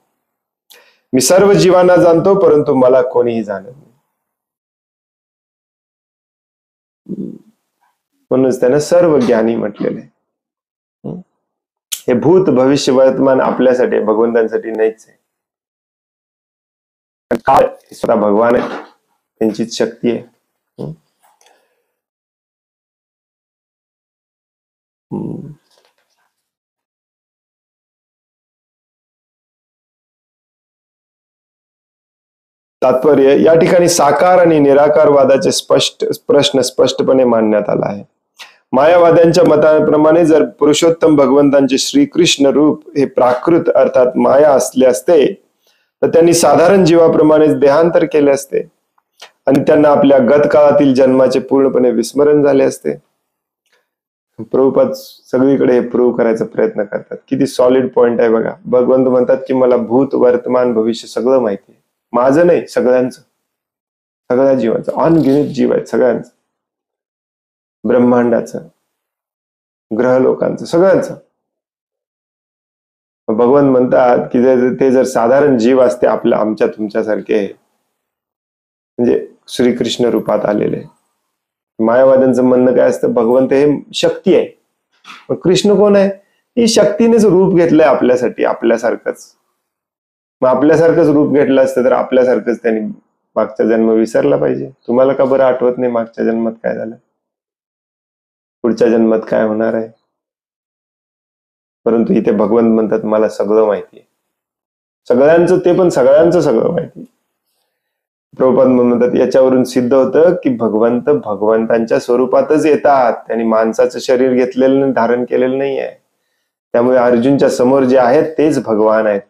मी सर्व जीवांना जाणतो, परंतु मला कोणीही जाणत नाही. म्हणूनच त्यानं सर्व ज्ञानी म्हटलेले. हे भूत, भविष्य, वर्तमान आपल्यासाठी, भगवंतांसाठी नाहीच आहे. काळ स्वतः भगवान आहे, त्यांचीच शक्ती आहे. तात्पर्य, या ठिकाणी साकार आणि निराकारवादाचे प्रश्न स्पष्टपणे मांडण्यात आला आहे. मायावाद्यांच्या मताप्रमाणे जर पुरुषोत्तम भगवंतांचे श्रीकृष्ण रूप हे प्राकृत अर्थात माया असले असते, तर त्यांनी साधारण जीवाप्रमाणेच देहांतर केले असते आणि त्यांना आपल्या गतकाळातील जन्माचे पूर्णपणे विस्मरण झाले असते. प्रभुपाद सगळीकडे हे प्रूव्ह करायचा प्रयत्न करतात. किती सॉलिड पॉइंट आहे बघा. भगवंत म्हणतात की मला भूत, वर्तमान, भविष्य सगळं माहिती आहे. माझं नाही, सगळ्यांचं, सगळ्या जीवांचं. अनगिनित जीव आहेत सगळ्यांचं, ब्रह्मांडाचं, ग्रह लोकांचं, सगळ्यांचं. भगवान म्हणतात की ते जर साधारण जीव असते आमच्या तुमच्यासारखे, म्हणजे श्रीकृष्ण रूपात आलेले. मायावाद्यांचं म्हणणं काय असतं, भगवंत हे शक्ती आहे. मग कृष्ण कोण आहे? ही शक्तीनेच रूप घेतलंय आपल्यासाठी, आपल्यासारखंच. मग आपल्यासारखंच रूप घेतलं असतं तर आपल्यासारखंच त्यांनी मागचा जन्म विसरला पाहिजे. तुम्हाला का बरं आठवत नाही मागच्या जन्मात काय झालं, पुढच्या जन्मात काय होणार आहे? परंतु इथे भगवंत म्हणतात मला सगळं माहिती आहे, सगळ्यांचं, ते पण सगळ्यांचं सगळं माहिती. प्रभुपाद म्हणतात याच्यावरून सिद्ध होतं की भगवंत भगवंतांच्या स्वरूपातच येतात. त्यांनी माणसाचं शरीर घेतलेलं, धारण केलेलं नाही आहे. त्यामुळे अर्जुनच्या समोर जे आहेत तेच भगवान आहेत.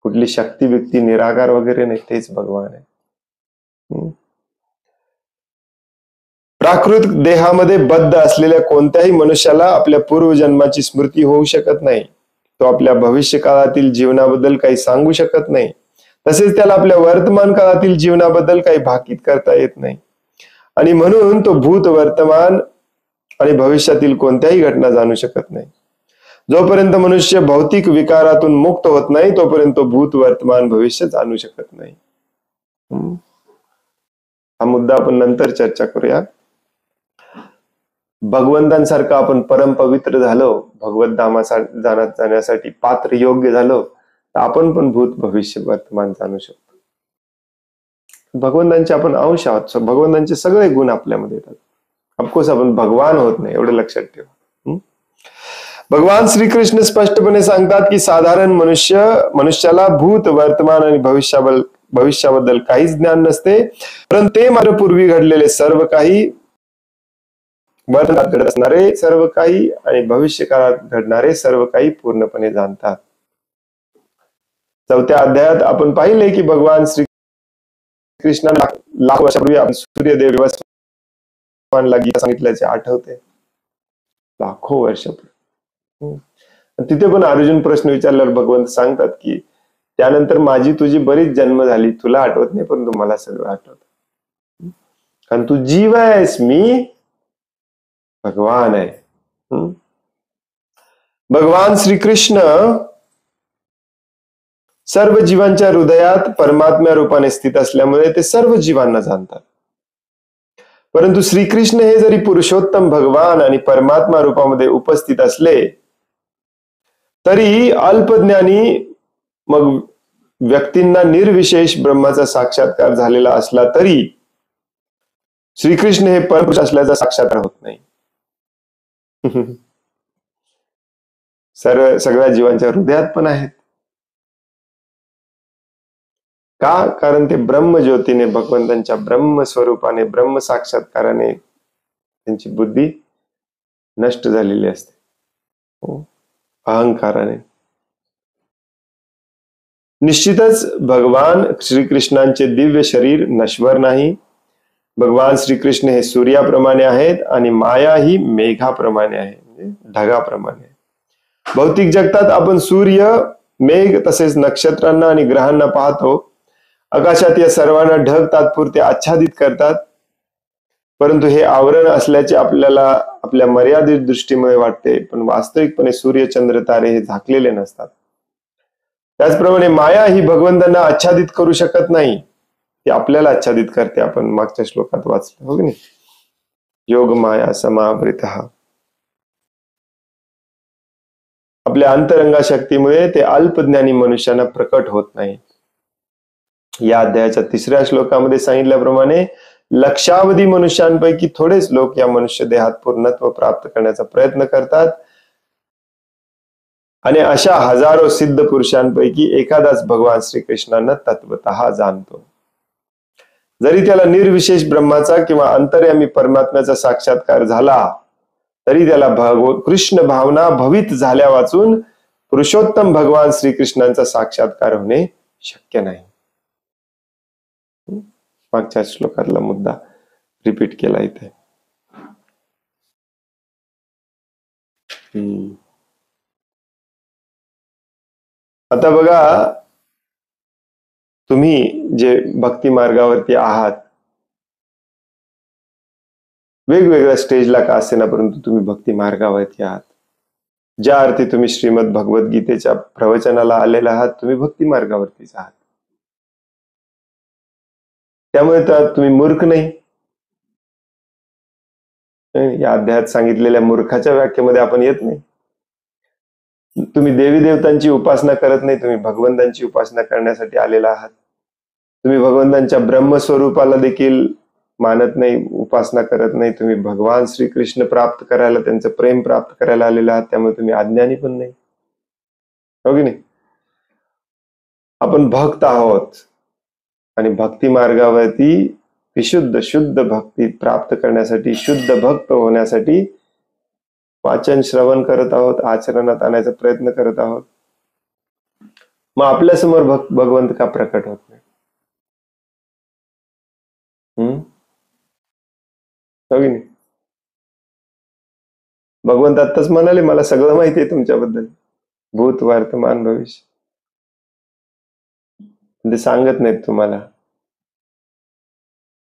कुठली शक्ती व्यक्ती निराकार वगैरे नाही, तेच भगवान आहे. प्राकृत देहामध्ये बद्ध असलेल्या कोणत्याही मनुष्याला आपल्या पूर्वजन्माची स्मृती होऊ शकत नाही. तो आपल्या भविष्य काळातील जीवनाबद्दल काही सांगू शकत नाही. तसेच त्याला आपल्या वर्तमान काळातील जीवनाबद्दल काही भाकीत करता येत नाही. आणि म्हणून तो भूत, वर्तमान आणि भविष्यातील कोणत्याही घटना जाणू शकत नाही. जोपर्यंत मनुष्य भौतिक विकारातून मुक्त होत नाही तोपर्यंत तो भूत, वर्तमान, भविष्य जाणू शकत नाही. हा मुद्दा आपण नंतर चर्चा करूया. भगवंतांसारखं आपण परम पवित्र झालो, भगवत धामात जाण्यासाठी पात्र योग्य झालो, तर आपण पण भूत, भविष्य, वर्तमान जाणू शकतो. भगवंतांचे आपण अंश आहोत, भगवंतांचे सगळे गुण आपल्यामध्ये येतात. ऑफकोर्स आपण भगवान होत नाही, एवढं लक्षात ठेवा. भगवान श्रीकृष्ण स्पष्टपणे सांगतात की साधारण मनुष्याला भूत, वर्तमान आणि भविष्याबद्दल काहीच ज्ञान नसते, परंतु ते मात्र पूर्वी घडलेले सर्व काही, वर्तमानात घडत असणारे सर्व काही आणि भविष्य काळात घडणारे सर्व काही पूर्णपणे जाणतात. 4थ्या अध्यायात आपण पाहिले की भगवान श्रीकृष्णांना लाखो वर्षापूर्वी आपण सूर्यदेव गीता सांगितल्याचे आठवते. लाखो वर्षापूर्वी. तिथे पण अर्जुन प्रश्न विचारल्यावर भगवंत सांगतात की त्यानंतर माझी तुझी बरीच जन्म झाली, तुला आठवत नाही परंतु मला सगळं आठवत, कारण तू जीव आहेस, मी भगवान आहे. भगवान श्रीकृष्ण सर्व जीवांच्या हृदयात परमात्म्या रूपाने स्थित असल्यामुळे ते सर्व जीवांना जाणतात. परंतु श्रीकृष्ण हे जरी पुरुषोत्तम भगवान आणि परमात्मा रूपामध्ये उपस्थित असले तरी अल्पज्ञानी मग व्यक्तींना निर्विशेष ब्रह्माचा साक्षात्कार झालेला असला तरी श्रीकृष्ण हे परमपुरुष असल्याचा साक्षात्कार होत नाही. सगळ्या जीवांच्या हृदयात पण आहेत. का? कारण ते ब्रह्मज्योतीने, भगवंतांच्या ब्रह्म स्वरूपाने, ब्रह्म साक्षात्काराने त्यांची बुद्धी नष्ट झालेली असते, अहंकाराने. निश्चितच भगवान श्रीकृष्णांचे दिव्य शरीर नश्वर नाही. भगवान श्रीकृष्ण हे सूर्याप्रमाणे आहेत आणि माया ही मेघाप्रमाणे आहे, म्हणजे ढगाप्रमाणे. भौतिक जगतात आपण सूर्य, मेघ तसेच नक्षत्रांना आणि ग्रहांना पाहतो. आकाशात या सर्वांना ढग तात्पुरते आच्छादित करतात, परंतु हे आवरण असल्याचे आपल्याला आपल्या मर्यादित दृष्टीमुळे वाटते, पण वास्तविकपणे सूर्य, चंद्र, तारे हे झाकलेले नसतात. त्याचप्रमाणे माया ही भगवंतांना आच्छादित करू शकत नाही, ती आपल्याला आच्छादित करते. आपण मागच्या श्लोकात वाचलं, हो की नाही? योग माया समावृतः. आपल्या अंतरंगा शक्तीमुळे ते अल्पज्ञानी मनुष्यांना प्रकट होत नाही. या अध्यायाच्या 3ऱ्या श्लोकामध्ये सांगितल्याप्रमाणे लक्षावधी मनुष्यांपैकी थोडेच लोक या मनुष्य देहात पूर्णत्व प्राप्त करण्याचा प्रयत्न करतात आणि अशा हजारो सिद्ध पुरुषांपैकी एखादाच भगवान श्रीकृष्णांना तत्वतः जाणतो. जरी त्याला निर्विशेष ब्रह्माचा किंवा अंतर्यामी परमात्म्याचा साक्षात्कार झाला तरी त्याला कृष्ण भावना भवित झाल्या वाचून पुरुषोत्तम भगवान श्रीकृष्णांचा साक्षात्कार होणे शक्य नाही. मागच्या श्लोकातला मुद्दा रिपीट केला इथे. आता बघा, तुम्ही जे भक्ती मार्गावरती आहात, वेगवेगळ्या स्टेजला का असेना, परंतु तुम्ही भक्ती मार्गावरती आहात. ज्या अर्थी तुम्ही श्रीमद भगवद्गीतेच्या प्रवचनाला आलेला आहात, तुम्ही भक्ती मार्गावरतीच आहात. त्यामुळे तर तुम्ही मूर्ख नाही. या अध्यायात सांगितलेल्या मूर्खाच्या व्याख्येमध्ये आपण येत नाही. तुम्ही देवी देवतांची उपासना करत नाही, तुम्ही भगवंतांची उपासना करण्यासाठी आलेला आहात. तुम्ही भगवंतांच्या ब्रह्मस्वरूपाला देखील मानत नाही, उपासना करत नाही. तुम्ही भगवान श्रीकृष्ण प्राप्त करायला, त्यांचं प्रेम प्राप्त करायला आलेला आहात. त्यामुळे तुम्ही अज्ञानी पण नाही, हो की नाही? आपण भक्त आहोत आणि भक्ती मार्गावरती विशुद्ध शुद्ध भक्ती प्राप्त करण्यासाठी, शुद्ध भक्त होण्यासाठी वाचन श्रवण करत आहोत, आचरणात आणायचा प्रयत्न करत आहोत. मग आपल्या समोर भगवंत का प्रकट होत नाही? हो की नाही? भगवंत आत्ताच म्हणाले, मला सगळं माहिती आहे तुमच्याबद्दल, भूत वर्तमान भविष्य. ते सांगत नाहीत तुम्हाला.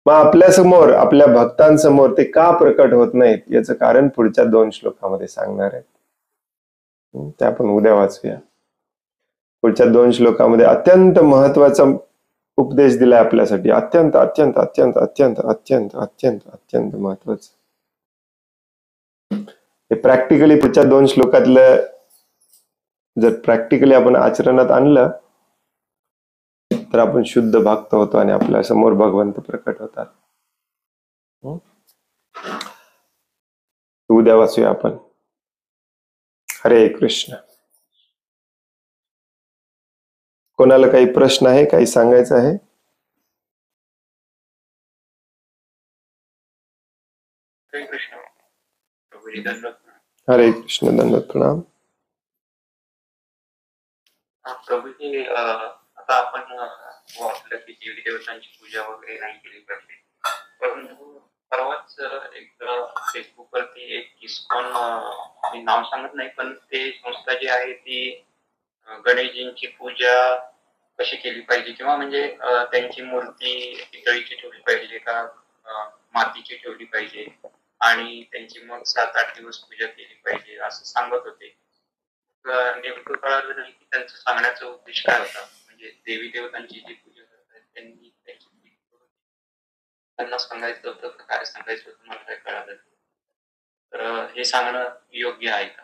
मग आपल्या समोर, आपल्या भक्तांसमोर ते का प्रकट होत नाहीत याचं कारण पुढच्या 2 श्लोकामध्ये सांगणार आहेत. ते आपण उद्या वाचूया. पुढच्या 2 श्लोकामध्ये अत्यंत महत्वाचा उपदेश दिलाय आपल्यासाठी. अत्यंत अत्यंत अत्यंत अत्यंत अत्यंत अत्यंत अत्यंत महत्वाचं. हे प्रॅक्टिकली पुढच्या 2 श्लोकातलं जर प्रॅक्टिकली आपण आचरणात आणलं तर आपण शुद्ध भक्त होतो आणि आपल्या समोर भगवंत प्रकट होतात. उद्या वाचूया आपण. हरे कृष्ण. कोणाला काही प्रश्न आहे, काही सांगायचं आहे? हरे कृष्ण. दंडवत प्रणाम. प्रभूजी, आता आपण वाचलं की देवी देवतांची पूजा वगैरे नाही केली पाहिजे, परंतु परवाच एक फेसबुक वरती एक इस्कॉन, मी नाव सांगत नाही, पण ते संस्था जी आहे ती गणेशजींची पूजा कशी केली पाहिजे, किंवा म्हणजे त्यांची मूर्ती पितळीची ठेवली पाहिजे का मातीची ठेवली पाहिजे, आणि त्यांची मग 7-8 दिवस पूजा केली पाहिजे असं सांगत होते. नेमकं कळालं नाही की त्यांचं सांगण्याचा उद्देश काय होता. म्हणजे देवी देवतांची जी पूजा करतात त्यांनी त्यांना सांगायचं होतं का काय सांगायचं होतं, मला काय कळालं. तर हे सांगणं योग्य आहे का?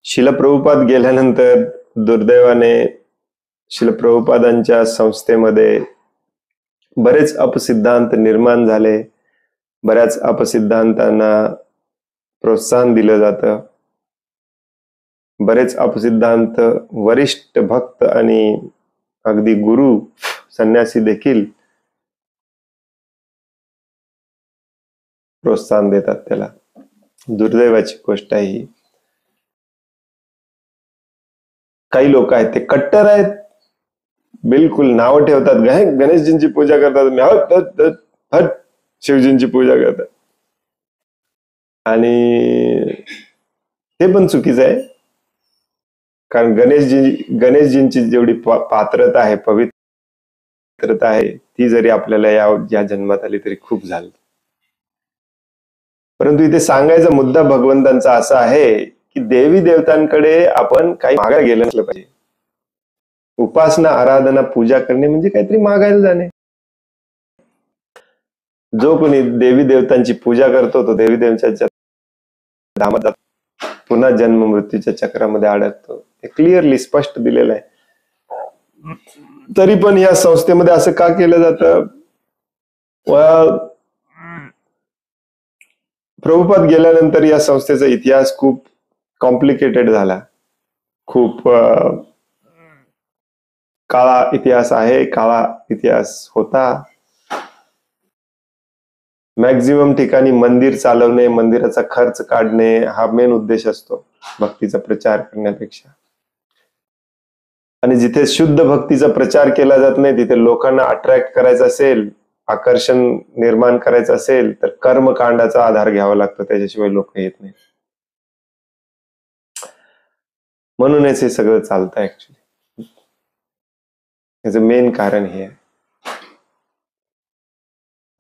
शिल प्रभुपाद गेल्यानंतर दुर्दैवाने शिल प्रभुपादांच्या संस्थेमध्ये बरेच अपसिद्धांत निर्माण झाले. बऱ्याच अपसिद्धांतांना प्रोत्साहन दिलं जातं. बरेच अपसिद्धांत वरिष्ठ भक्त आणि अगदी गुरु संन्यासी देखील प्रोत्साहन देतात त्याला. दुर्दैवाची गोष्ट आहे ही. काही लोक आहेत ते कट्टर आहेत, बिलकुल नाव ठेवतात, गणेशजींची पूजा करतात, शिवजींची पूजा करतात. आणि ते पण चुकीचं आहे. कारण गणेशजींची जेवढी पात्रता आहे, पवित्रता आहे, ती जरी आपल्याला या जन्मात आली तरी खूप झालं. परंतु इथे सांगायचा मुद्दा भगवंतांचा असा आहे की देवी देवतांकडे आपण काही मागायला गेलं नसलं पाहिजे. उपासना, आराधना, पूजा करणे म्हणजे काहीतरी मागायला जाणे. जो कोणी देवी देवतांची पूजा करतो तो देवी देवतांच्या धामात जातो, पुन्हा जन्म मृत्यूच्या चक्रामध्ये अडकतो. हे क्लिअरली स्पष्ट दिलेलं आहे. तरी पण या संस्थेमध्ये असं का केलं जातं? प्रभुपाद गेल्यानंतर या संस्थेचा इतिहास खूप कॉम्प्लिकेटेड झाला. खूप काळा इतिहास आहे, काळा इतिहास होता. मॅक्झिमम ठिकाणी मंदिर चालवणे, मंदिराचा खर्च काढणे हा मेन उद्देश असतो भक्तीचा प्रचार करण्यापेक्षा. आणि जिथे शुद्ध भक्तीचा प्रचार केला जात नाही, तिथे लोकांना अट्रॅक्ट करायचं असेल, आकर्षण निर्माण करायचं असेल, तर कर्मकांडाचा आधार घ्यावा लागतो, त्याच्याशिवाय लोक येत नाही. म्हणूनच हे सगळं चालतं ऍक्च्युली. याचं मेन कारण हे आहे.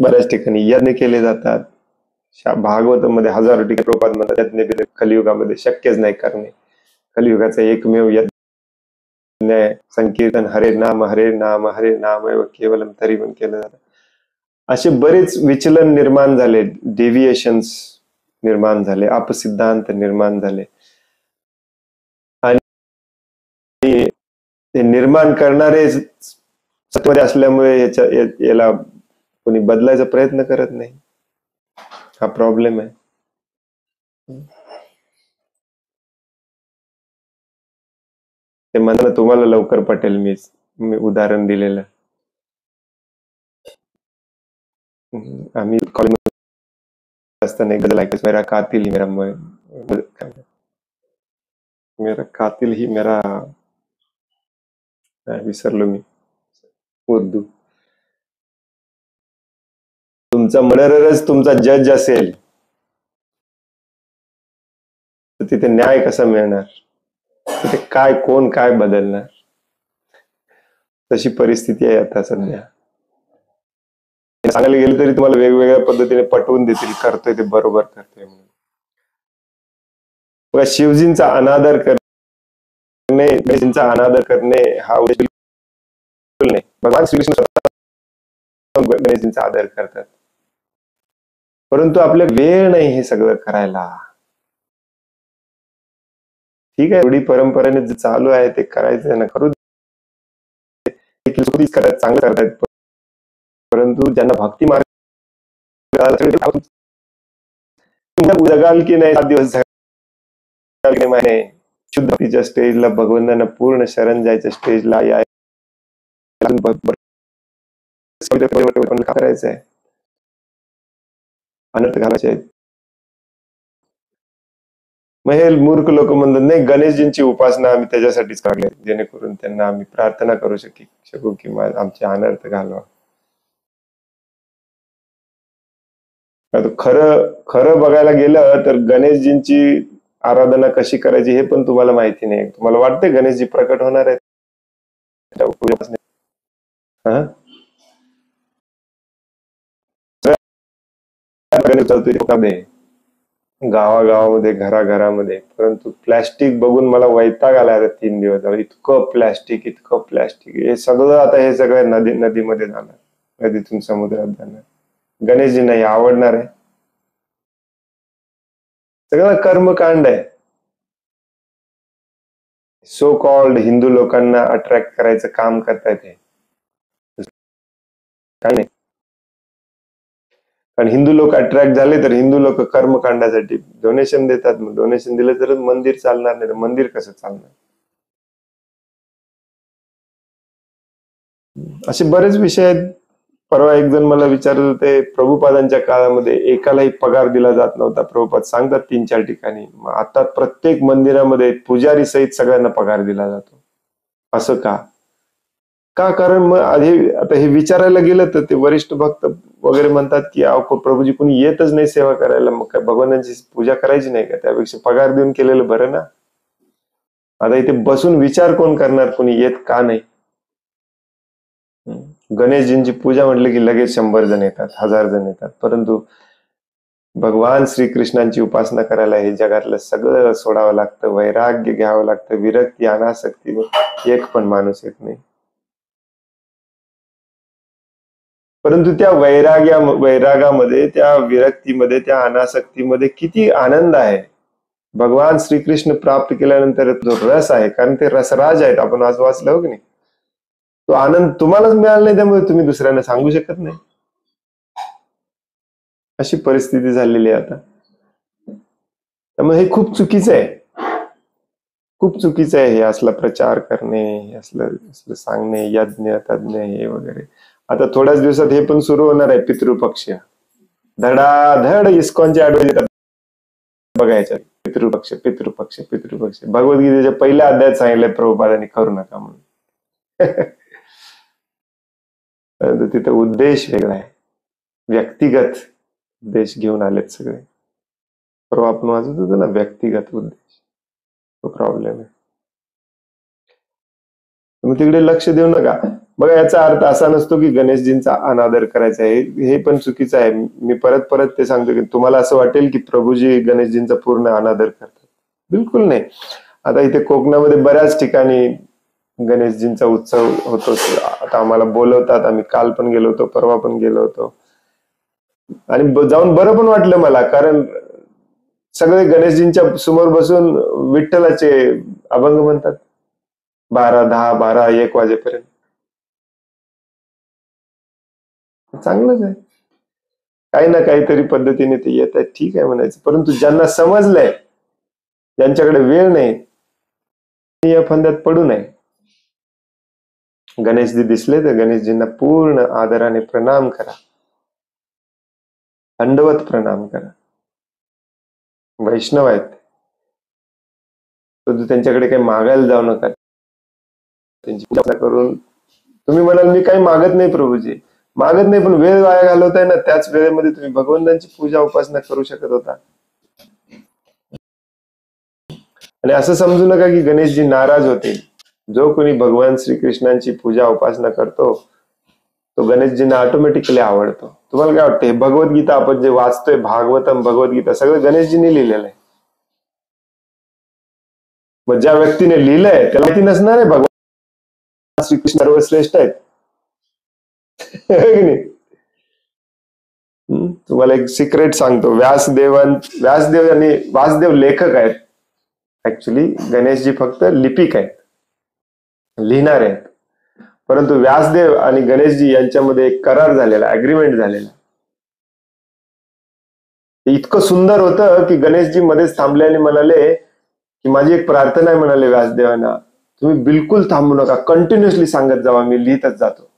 बऱ्याच ठिकाणी यज्ञ केले जातात. भागवतामध्ये हजारो ठिकाणी प्रभुपाद म्हणतात यज्ञ कलियुगामध्ये शक्यच नाही करणे. कलियुगाचा एकमेव यज्ञ संकीर्तन हरे नाम हरे नाम हरे नाम केवलम तरी पण केलं जातं. असे बरेच विचलन निर्माण झाले, डेव्हिएशन्स निर्माण झाले, अपसिद्धांत निर्माण झाले. आणि ते निर्माण करणारे सत्वादी असल्यामुळे याला कोणी बदलायचा प्रयत्न करत नाही. हा प्रॉब्लेम आहे. ते म्हणा तुम्हाला लवकर पटेल, मी उदाहरण दिलेलं. आम्ही कॉलेजमध्ये असताना एक गजल ऐकायचो, मेरा कातिल ही मेरा कातिल ही मेरा, विसरलो मी उर्दू. तुमचा मर्डररच तुमचा जज असेल तर तिथे न्याय कसा मिळणार? तिथे कोण काय बदलणार? तशी परिस्थिती आहे आता सध्या. सांगायला गेलं तरी तुम्हाला वेगवेगळ्या पद्धतीने पटवून देतील, करतोय ते बरोबर करतोय म्हणून. बघा, शिवजींचा अनादर करणे, गणेशजींचा अनादर करणे हा उद्देश बिलकुल नाही. भगवान श्रीकृष्ण गणेशजींचा आदर करतात, परंतु आपल्या वेळ नाही हे सगळं करायला. ठीक आहे, एवढी परंपरेने जे चालू आहे ते करायचं ना, करू चांगलं करतायत. परंतु ज्यांना भक्ती मार्ग जगाल की नाही, 7 दिवस जगाल की नाही, शुद्ध भक्तीच्या स्टेजला भगवंतांना पूर्ण शरण जायच्या स्टेजला करायचं आहे, अनर्थ घालायचे आहेत. मग हे मूर्ख लोक म्हणतात नाही, गणेशजींची उपासना आम्ही त्याच्यासाठीच काढली, जेणेकरून त्यांना आम्ही प्रार्थना करू शकू की आमचे अनर्थ घालवा. खरं बघायला गेलं तर गणेशजींची आराधना कशी करायची हे पण तुम्हाला माहिती नाही. तुम्हाला वाटतंय गणेशजी प्रकट होणार आहेत? गावागावामध्ये, घराघरामध्ये. परंतु प्लॅस्टिक बघून मला वैताग आला 3 दिवस. इतकं प्लॅस्टिक. हे सगळं नदीमध्ये जाणार, नदीतून समुद्रात जाणार. गणेशजींना हे आवडणार आहे? सगळं कर्मकांड आहे. सो कॉल्ड हिंदू लोकांना अट्रॅक्ट करायचं काम करतायत हे काय नाही. कारण हिंदू लोक अट्रॅक्ट झाले तर हिंदू लोक कर्मकांडासाठी डोनेशन देतात. मग डोनेशन दिलं तर मंदिर चालणार नाही, तर मंदिर कसं चालणार. असे बरेच विषय आहेत. परवा एक जण मला विचारत होते, प्रभुपादांच्या काळामध्ये एकालाही पगार दिला जात नव्हता. प्रभुपाद सांगतात 3-4 ठिकाणी. मग आता प्रत्येक मंदिरामध्ये पुजारी सहित सगळ्यांना पगार दिला जातो. असं का? कारण मग आधी आता हे विचारायला गेलं तर ते वरिष्ठ भक्त वगैरे म्हणतात की अहो प्रभूजी कोणी येतच नाही सेवा करायला, मग काय भगवानांची पूजा करायची नाही का? त्यापेक्षा पगार देऊन केलेलं बरं ना. आता इथे बसून विचार कोण करणार, कोणी येत का नाही. गणेशजींची पूजा म्हटलं की लगेच 100 जण येतात, 1000 जण येतात. परंतु भगवान श्रीकृष्णांची उपासना करायला हे जगातलं सगळं सोडावं लागतं, वैराग्य घ्यावं लागतं, विरक्ती, अनासक्ती, एक पण माणूस येत नाही. परंतु त्या वैरागामध्ये, त्या विरक्तीमध्ये, त्या अनासक्तीमध्ये किती आनंद आहे. भगवान श्रीकृष्ण प्राप्त केल्यानंतर जो रस आहे, कारण ते रसराज आहेत, आपण आज वाचलं हो की नाही. तो आनंद तुम्हालाच मिळाला नाही, त्यामुळे तुम्ही दुसऱ्यांना सांगू शकत नाही. अशी परिस्थिती झालेली आहे आता. त्यामुळे हे खूप चुकीचं आहे, खूप चुकीचं आहे हे असला प्रचार करणे, हे असलं सांगणे, यज्ञ तज्ञ हे वगैरे. आता थोड्याच दिवसात हे पण सुरू होणार आहे, पितृपक्ष. धडाधड इस्कॉनचे ऍडवाइस येतात बघायच्या. पितृपक्ष पितृपक्ष पितृपक्ष. भगवद्गीतेच्या पहिल्या अध्यायात सांगितलंय प्रभुपादांनी करू नका म्हणून. परंतु तिथे उद्देश वेगळा आहे, व्यक्तिगत उद्देश घेऊन आलेत सगळे. परवा आपण वाचत होतो ना, व्यक्तिगत उद्देश, तो प्रॉब्लेम आहे. तुम्ही तिकडे लक्ष देऊ नका. बघा, याचा अर्थ असा नसतो की गणेशजींचा अनादर करायचा आहे, हे पण चुकीचं आहे. मी परत परत ते सांगतो की तुम्हाला असं वाटेल की प्रभूजी गणेशजींचा पूर्ण अनादर करतात, बिलकुल नाही. आता इथे कोकणामध्ये बऱ्याच ठिकाणी गणेशजींचा उत्सव होतो. आता आम्हाला बोलवतात, आम्ही काल पण गेलो होतो, परवा पण गेलो होतो, आणि जाऊन बरं पण वाटलं मला. कारण सगळे गणेशजींच्या समोर बसून विठ्ठलाचे अभंग म्हणतात 12, 10, 12, 1 वाजेपर्यंत. चांगलंच आहे, काही ना काहीतरी पद्धतीने ते येत आहेत, ठीक आहे म्हणायचं. परंतु ज्यांना समजलंय, ज्यांच्याकडे वेळ नाही, या फंद्यात पडू नये. गणेशजी दिसले तर गणेशजींना पूर्ण आदराने प्रणाम करा, दंडवत प्रणाम करा. वैष्णव आहेत, परंतु त्यांच्याकडे काही मागायला जाऊ नका. त्यांची पूजा करून तुम्ही म्हणाल मी काही मागत नाही प्रभूजी, मागत नाही, पण वेळ वाया घालवताय ना. त्याच वेळेमध्ये तुम्ही भगवंतांची पूजा उपासना करू शकत होता. आणि असं समजू नका की गणेशजी नाराज होते. जो कोणी भगवान श्रीकृष्णांची पूजा उपासना करतो तो गणेशजींना ऑटोमॅटिकली आवडतो. तुम्हाला काय वाटतं, हे भगवद्गीता आपण जे वाचतोय, भागवतम, भगवद्गीता, सगळं गणेशजींनी लिहिलेलं आहे. मग ज्या व्यक्तीने लिहिलंय त्याला माहिती नसणार आहे भगवान श्रीकृष्ण सर्वश्रेष्ठ आहेत. तुम्हाला एक सिक्रेट सांगतो. वासदेव लेखक आहेत, ऍक्च्युली गणेशजी फक्त लिपिक आहेत, लिहिणार आहेत. परंतु व्यासदेव आणि गणेशजी यांच्यामध्ये एक करार झालेला, अग्रीमेंट झालेला. इतकं सुंदर होतं की गणेशजी मध्येच थांबले आणि म्हणाले की माझी एक प्रार्थना आहे, म्हणाले व्यासदेवांना, तुम्ही बिलकुल थांबू नका, कंटिन्युअसली सांगत जावा, मी लिहितच जातो.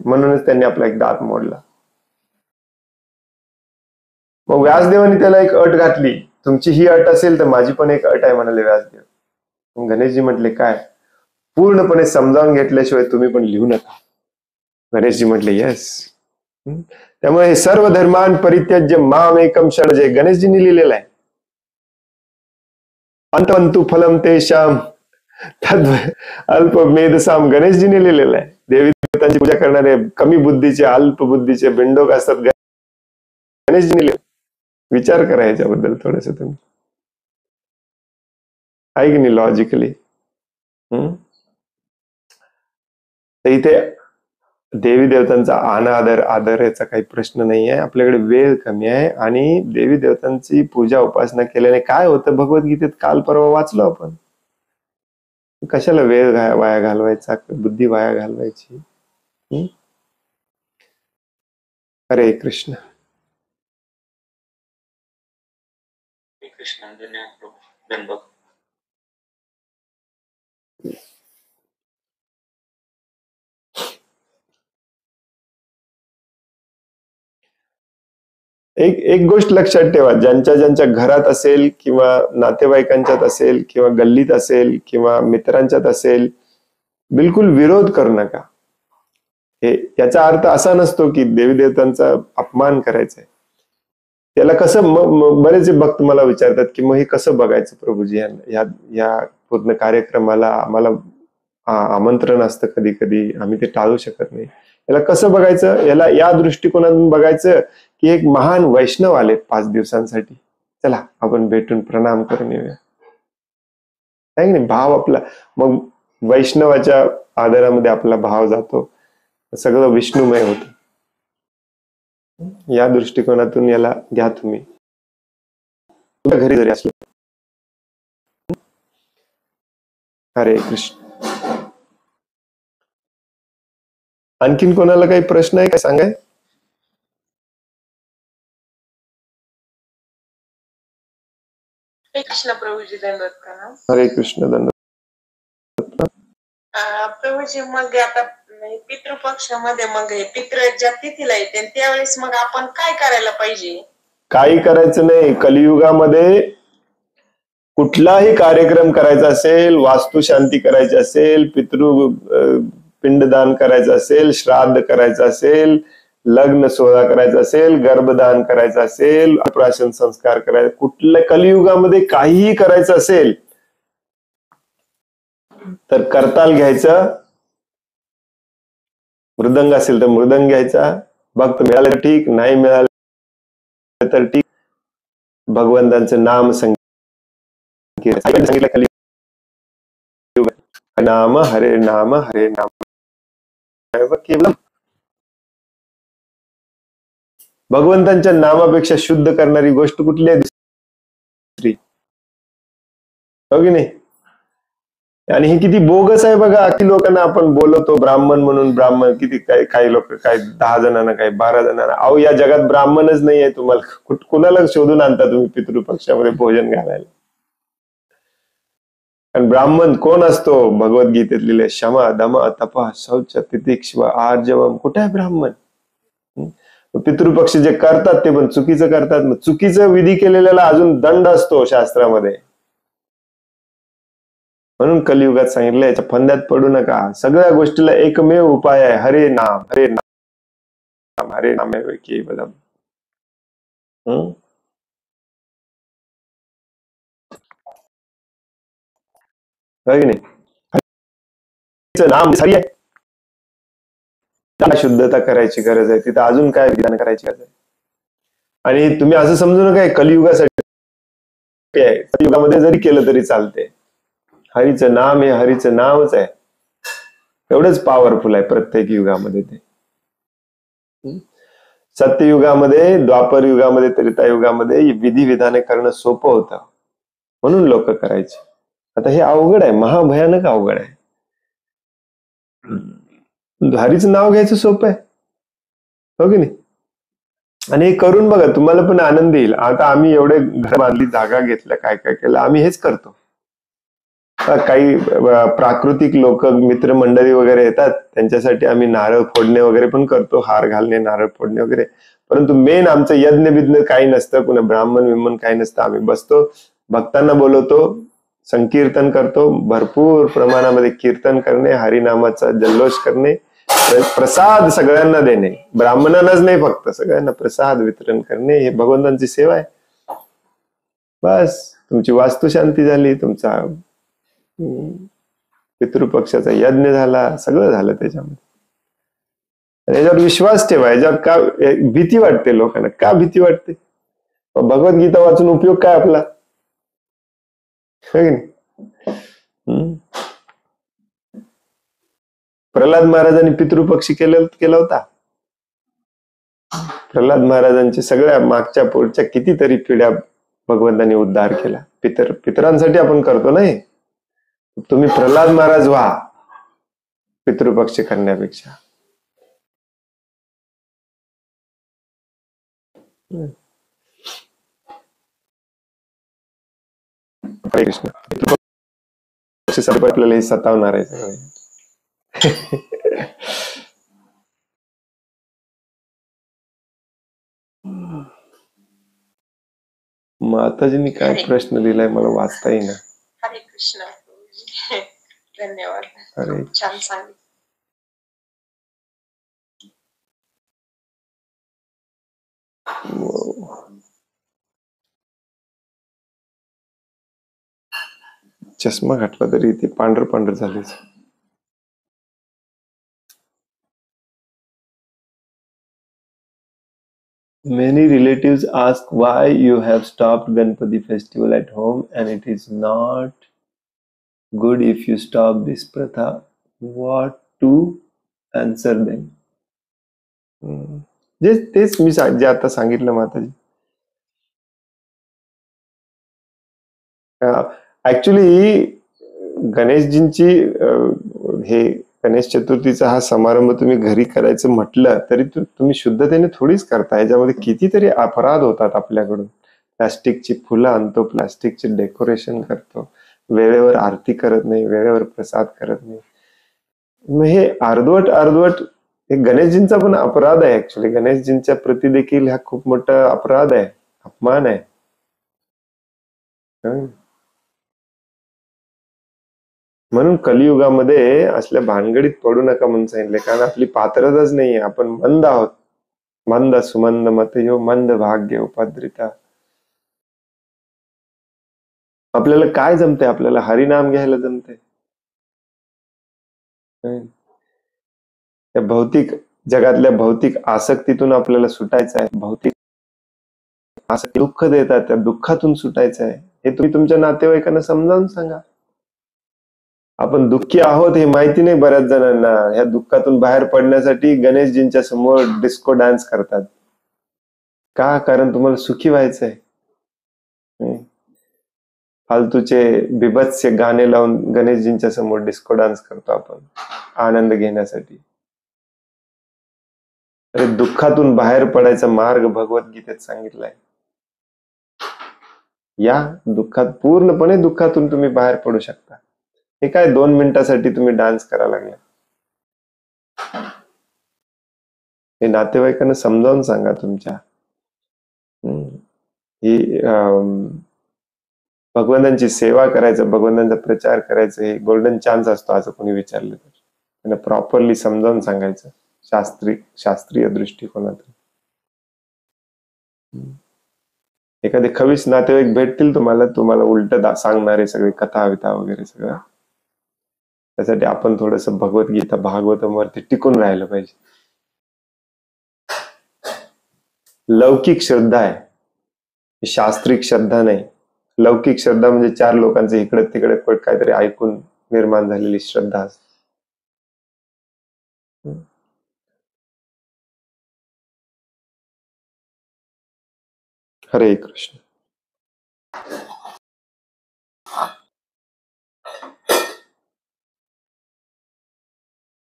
म्हणूनच त्यांनी आपला एक दात मोडला. मग व्यासदेवांनी त्याला एक अट घातली, तुमची ही अट असेल तर माझी पण एक अट आहे, म्हणाले व्यासदेव. मग गणेशजी म्हटले काय? पूर्णपणे समजावून घेतल्याशिवाय तुम्ही पण लिहू नका. गणेशजी म्हटले यस. त्यामुळे हे सर्व धर्मान परित्यज्य माम एकम शरण, जे गणेशजींनी लिहिलेलं आहे, अंतवंतु फलम तेषाम तद् अल्प मेधसाम, गणेशजीने लिहिलेलं आहे. देवी देवतांची पूजा करणारे कमी बुद्धीचे, अल्प बुद्धीचे बिंडोक असतात, गणेशजीने लिहिलं. विचार करा याच्याबद्दल थोडस तुम्ही, आहे की नाही लॉजिकली. तर इथे देवी देवतांचा आदर याचा काही प्रश्न नाही आहे. आपल्याकडे वेळ कमी आहे, आणि देवी देवतांची पूजा उपासना केल्याने काय होतं भगवद्गीतेत काल परवा वाचलो आपण. कशाला वेळ वाया घालवायचा, बुद्धी वाया घालवायची. हरे कृष्ण. कृष्ण धन्यवाद. एक गोष्ट लक्षात ठेवा, ज्यांच्या ज्यांच्या घरात असेल किंवा नातेवाईकांच्यात असेल किंवा गल्लीत असेल किंवा मित्रांच्यात असेल, बिलकुल विरोध करू नका. याचा अर्थ असा नसतो की देवी देवतांचा अपमान करायचा आहे. त्याला कसं बरेच भक्त मला विचारतात की मग हे कसं बघायचं प्रभूजी, या पूर्ण कार्यक्रमाला आम्हाला आमंत्रण असतं, कधी कधी आम्ही ते टाळू शकत नाही. याला कसं बघायचं, याला या दृष्टिकोनातून बघायचं की एक महान वैष्णव आले 5 दिवसांसाठी, चला आपण भेटून प्रणाम करून येऊया. नाही, भाव आपला, मग वैष्णवाच्या आदरामध्ये आपला भाव जातो, सगळं विष्णुमय होतं. या दृष्टिकोनातून याला घ्या तुम्ही. तुझ्या घरी जरी असलं. हरे कृष्ण. आणखीन कोणाला काही प्रश्न आहे, काय सांगाय? हरे कृष्ण प्रभूजी, दंडवत प्रणाम. हरे कृष्ण, दंडवत. प्रभूजी, मग आता पितृपक्षामध्ये मग हे पितृ ज्या तिथीला येते त्यावेळेस मग आपण काय करायला पाहिजे? काही करायचं नाही. कलियुगामध्ये कुठलाही कार्यक्रम करायचा असेल, वास्तुशांती करायची असेल, पिंडदान करायचं असेल, श्राद्ध करायचं असेल, लग्न सोहळा करायचा असेल, गर्भदान करायचं असेल, अप्राशन संस्कार करायचा, कुठल्या कलियुगामध्ये काहीही करायचं असेल तर करताल घ्यायचं, मृदंग असेल तर मृदंग घ्यायचा, भक्त मिळाले तर ठीक, नाही मिळाले तर ठीक, भगवंतांचं नाम सांगितलं. कलियुग नाम हरे नाम हरे नाम केवलम. भगवंतांच्या नामापेक्षा शुद्ध करणारी गोष्ट कुठली आहे दुसरी? हो की नाही? आणि हे किती बोगस आहे बघा. किती लोकांना आपण बोलवतो ब्राह्मण म्हणून, ब्राह्मण किती, काही लोक काय 10 जणांना, काही 12 जणांना. अहो, या जगात ब्राह्मणच नाहीये. तुम्हाला कुणाला शोधून आणता तुम्ही पितृपक्षामध्ये भोजन घालायला? आणि ब्राह्मण कोण असतो? भगवद्गीतेत लिहिले क्षमा, दम, तप, शौच, तितिक्षव, आर्जवम. कुठे आहे ब्राह्मण? पितृपक्ष जे करतात ते पण चुकीचं करतात. मग चुकीचं विधी केलेल्याला अजून दंड असतो शास्त्रामध्ये. म्हणून कलियुगात सांगितलं, याच्या फंद्यात पडू नका. सगळ्या गोष्टीला एकमेव उपाय आहे, हरे नाम हरे नाम हरे नाम केवलम. नाम हरी आहे. शुद्धता करायची गरज आहे, तिथं अजून काय विधान करायची गरज आहे. आणि तुम्ही असं समजू नका कलियुगासाठी आहे, कलियुगामध्ये जरी केलं तरी चालते. हरीचं नाम हे हरीचं नावच आहे, एवढंच पॉवरफुल आहे प्रत्येक युगामध्ये ते. सत्ययुगामध्ये, द्वापर युगामध्ये, त्रेतायुगामध्ये विधी विधाने करणं सोपं होतं, म्हणून लोक करायचे. आता हे अवघड आहे, महाभयानक अवघड आहे. हरीचं नाव घ्यायचं सोपं आहे, हो की नाही? आणि हे करून बघा, तुम्हाला पण आनंद येईल. आता आम्ही एवढे घर बांधली, जागा घेतल्या, काय काय केलं, आम्ही हेच करतो. काही प्राकृतिक लोक, मित्रमंडळी वगैरे येतात, त्यांच्यासाठी आम्ही नारळ फोडणे वगैरे पण करतो, हार घालणे, नारळ फोडणे वगैरे. परंतु मेन आमचं यज्ञ बिज्ञ काही नसतं, कुणा ब्राह्मण विम्मन काही नसतं. आम्ही बसतो, भक्तांना बोलवतो, संकीर्तन करतो, भरपूर प्रमाणामध्ये कीर्तन करणे, हरिनामाचा जल्लोष करणे, प्रसाद सगळ्यांना देणे, ब्राह्मणांनाच नाही फक्त सगळ्यांना प्रसाद वितरण करणे, हे भगवंतांची सेवा आहे. बस तुमची वास्तुशांती झाली, तुमचा पितृपक्षाचा यज्ञ झाला, सगळं झालं त्याच्यामध्ये. याच्यावर विश्वास ठेवा. याच्यावर का भीती वाटते लोकांना? का भीती वाटते? भगवद्गीता वाचून उपयोग काय आपला? प्रल्हाद महाराजांनी पितृपक्षी केला होता. प्रल्हाद महाराजांच्या सगळ्या मागच्या पुढच्या कितीतरी पिढ्या भगवंतांनी उद्धार केला. पितरांसाठी आपण करतो नाही, तुम्ही प्रल्हाद महाराज व्हा पितृपक्ष करण्यापेक्षा. हरे कृष्ण. पितृपक्ष सर्व आपल्याला हे सतावणार आहे सगळे. माताजींनी काय प्रश्न दिलाय मला वाचता येईना. हरे कृष्ण. धन्यवाद. अरे छान सांगितलं. चष्मा घातला तरी ते पांढर पांढर झालेच. Many relatives ask why you have stopped Ganpati festival at home and it is not good if you stop this pratha. What to answer them? तेच मी जे आता सांगितलं माताजी. ऍक्च्युली गणेशजींची हे गणेश चतुर्थीचा हा समारंभ तुम्ही घरी करायचं म्हटलं तरी तुम्ही शुद्धतेने थोडीच करता. याच्यामध्ये कितीतरी अपराध होतात आपल्याकडून. प्लास्टिकची फुलं आणतो, प्लास्टिकचे डेकोरेशन करतो, वेळेवर आरती करत नाही, वेळेवर प्रसाद करत नाही. मग हे अर्धवट हे गणेशजींचा पण अपराध आहे. ऍक्च्युली गणेशजींच्या प्रती देखील हा खूप मोठा अपराध आहे, अपमान आहे. म्हणून कलियुगामध्ये असल्या भानगडीत पडू नका म्हणून सांगितले. कारण आपली पात्रताच नाहीये. आपण मंद आहोत. मंद सुमंद मतयो मंद भाग्य उपद्रिता. आपल्याला काय जमते? आपल्याला हरिनाम घ्यायला जमते. त्या भौतिक जगातल्या भौतिक आसक्तीतून आपल्याला सुटायचं आहे. भौतिक आसक्ती दुःख देतात, त्या दुःखातून सुटायचं आहे. हे तुम्ही तुमच्या नातेवाईकांना समजावून सांगा. आपण दुःखी आहोत हे माहिती नाही बऱ्याच जणांना. ह्या दुःखातून बाहेर पडण्यासाठी गणेशजींच्या समोर डिस्को डान्स करतात. का? कारण तुम्हाला सुखी व्हायचंय. फालतूचे बिभत्स्य गाणे लावून गणेशजींच्या समोर डिस्को डान्स करतो आपण आनंद घेण्यासाठी. अरे दुःखातून बाहेर पडायचा मार्ग भगवद्गीतेत सांगितलाय. या दुःखात पूर्णपणे दुःखातून तुम्ही बाहेर पडू शकता. हे काय 2 मिनिटासाठी तुम्ही डान्स करायला लागला. हे नातेवाईकांना समजावून सांगा तुमच्या. ही भगवंतांची सेवा करायचं, भगवंतांचा प्रचार करायचं हे गोल्डन चान्स असतो असं कोणी विचारलं तर त्यांना प्रॉपरली समजावून सांगायचं शास्त्रीय दृष्टिकोनातून. एखादे खवीस नातेवाईक भेटतील तुम्हाला उलट सांगणारे सगळे कथा विथा वगैरे सगळं. त्यासाठी आपण थोडस भगवद्गीता भागवतम वरती टिकून राहिलं पाहिजे. लौकिक श्रद्धा आहे, शास्त्रिक श्रद्धा नाही. लौकिक श्रद्धा म्हणजे 4 लोकांचे इकडे तिकडे काहीतरी ऐकून निर्माण झालेली श्रद्धा असते. हरे कृष्ण.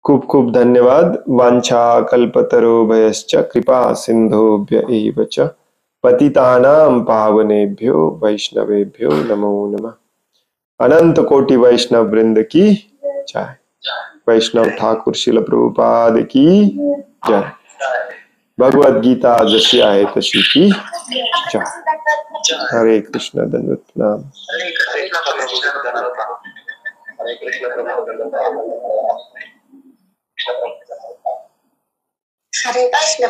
खूप खूप धन्यवाद. वांछा कल्पतरुभयश्च कृपा सिंधुभ्य एव च पतितानां पावनेभ्यो वैष्णवेभ्यो नमो नमः. अनंत कोटि वैष्णव वृंद की जय. वैष्णव ठाकुर शिल प्रभुपाद की जय. भगवद गीता जशी आहे तशी की जय. हरे कृष्ण. धन्यवाद. प्रणाम. हरे कृष्ण. हरे कृष्ण.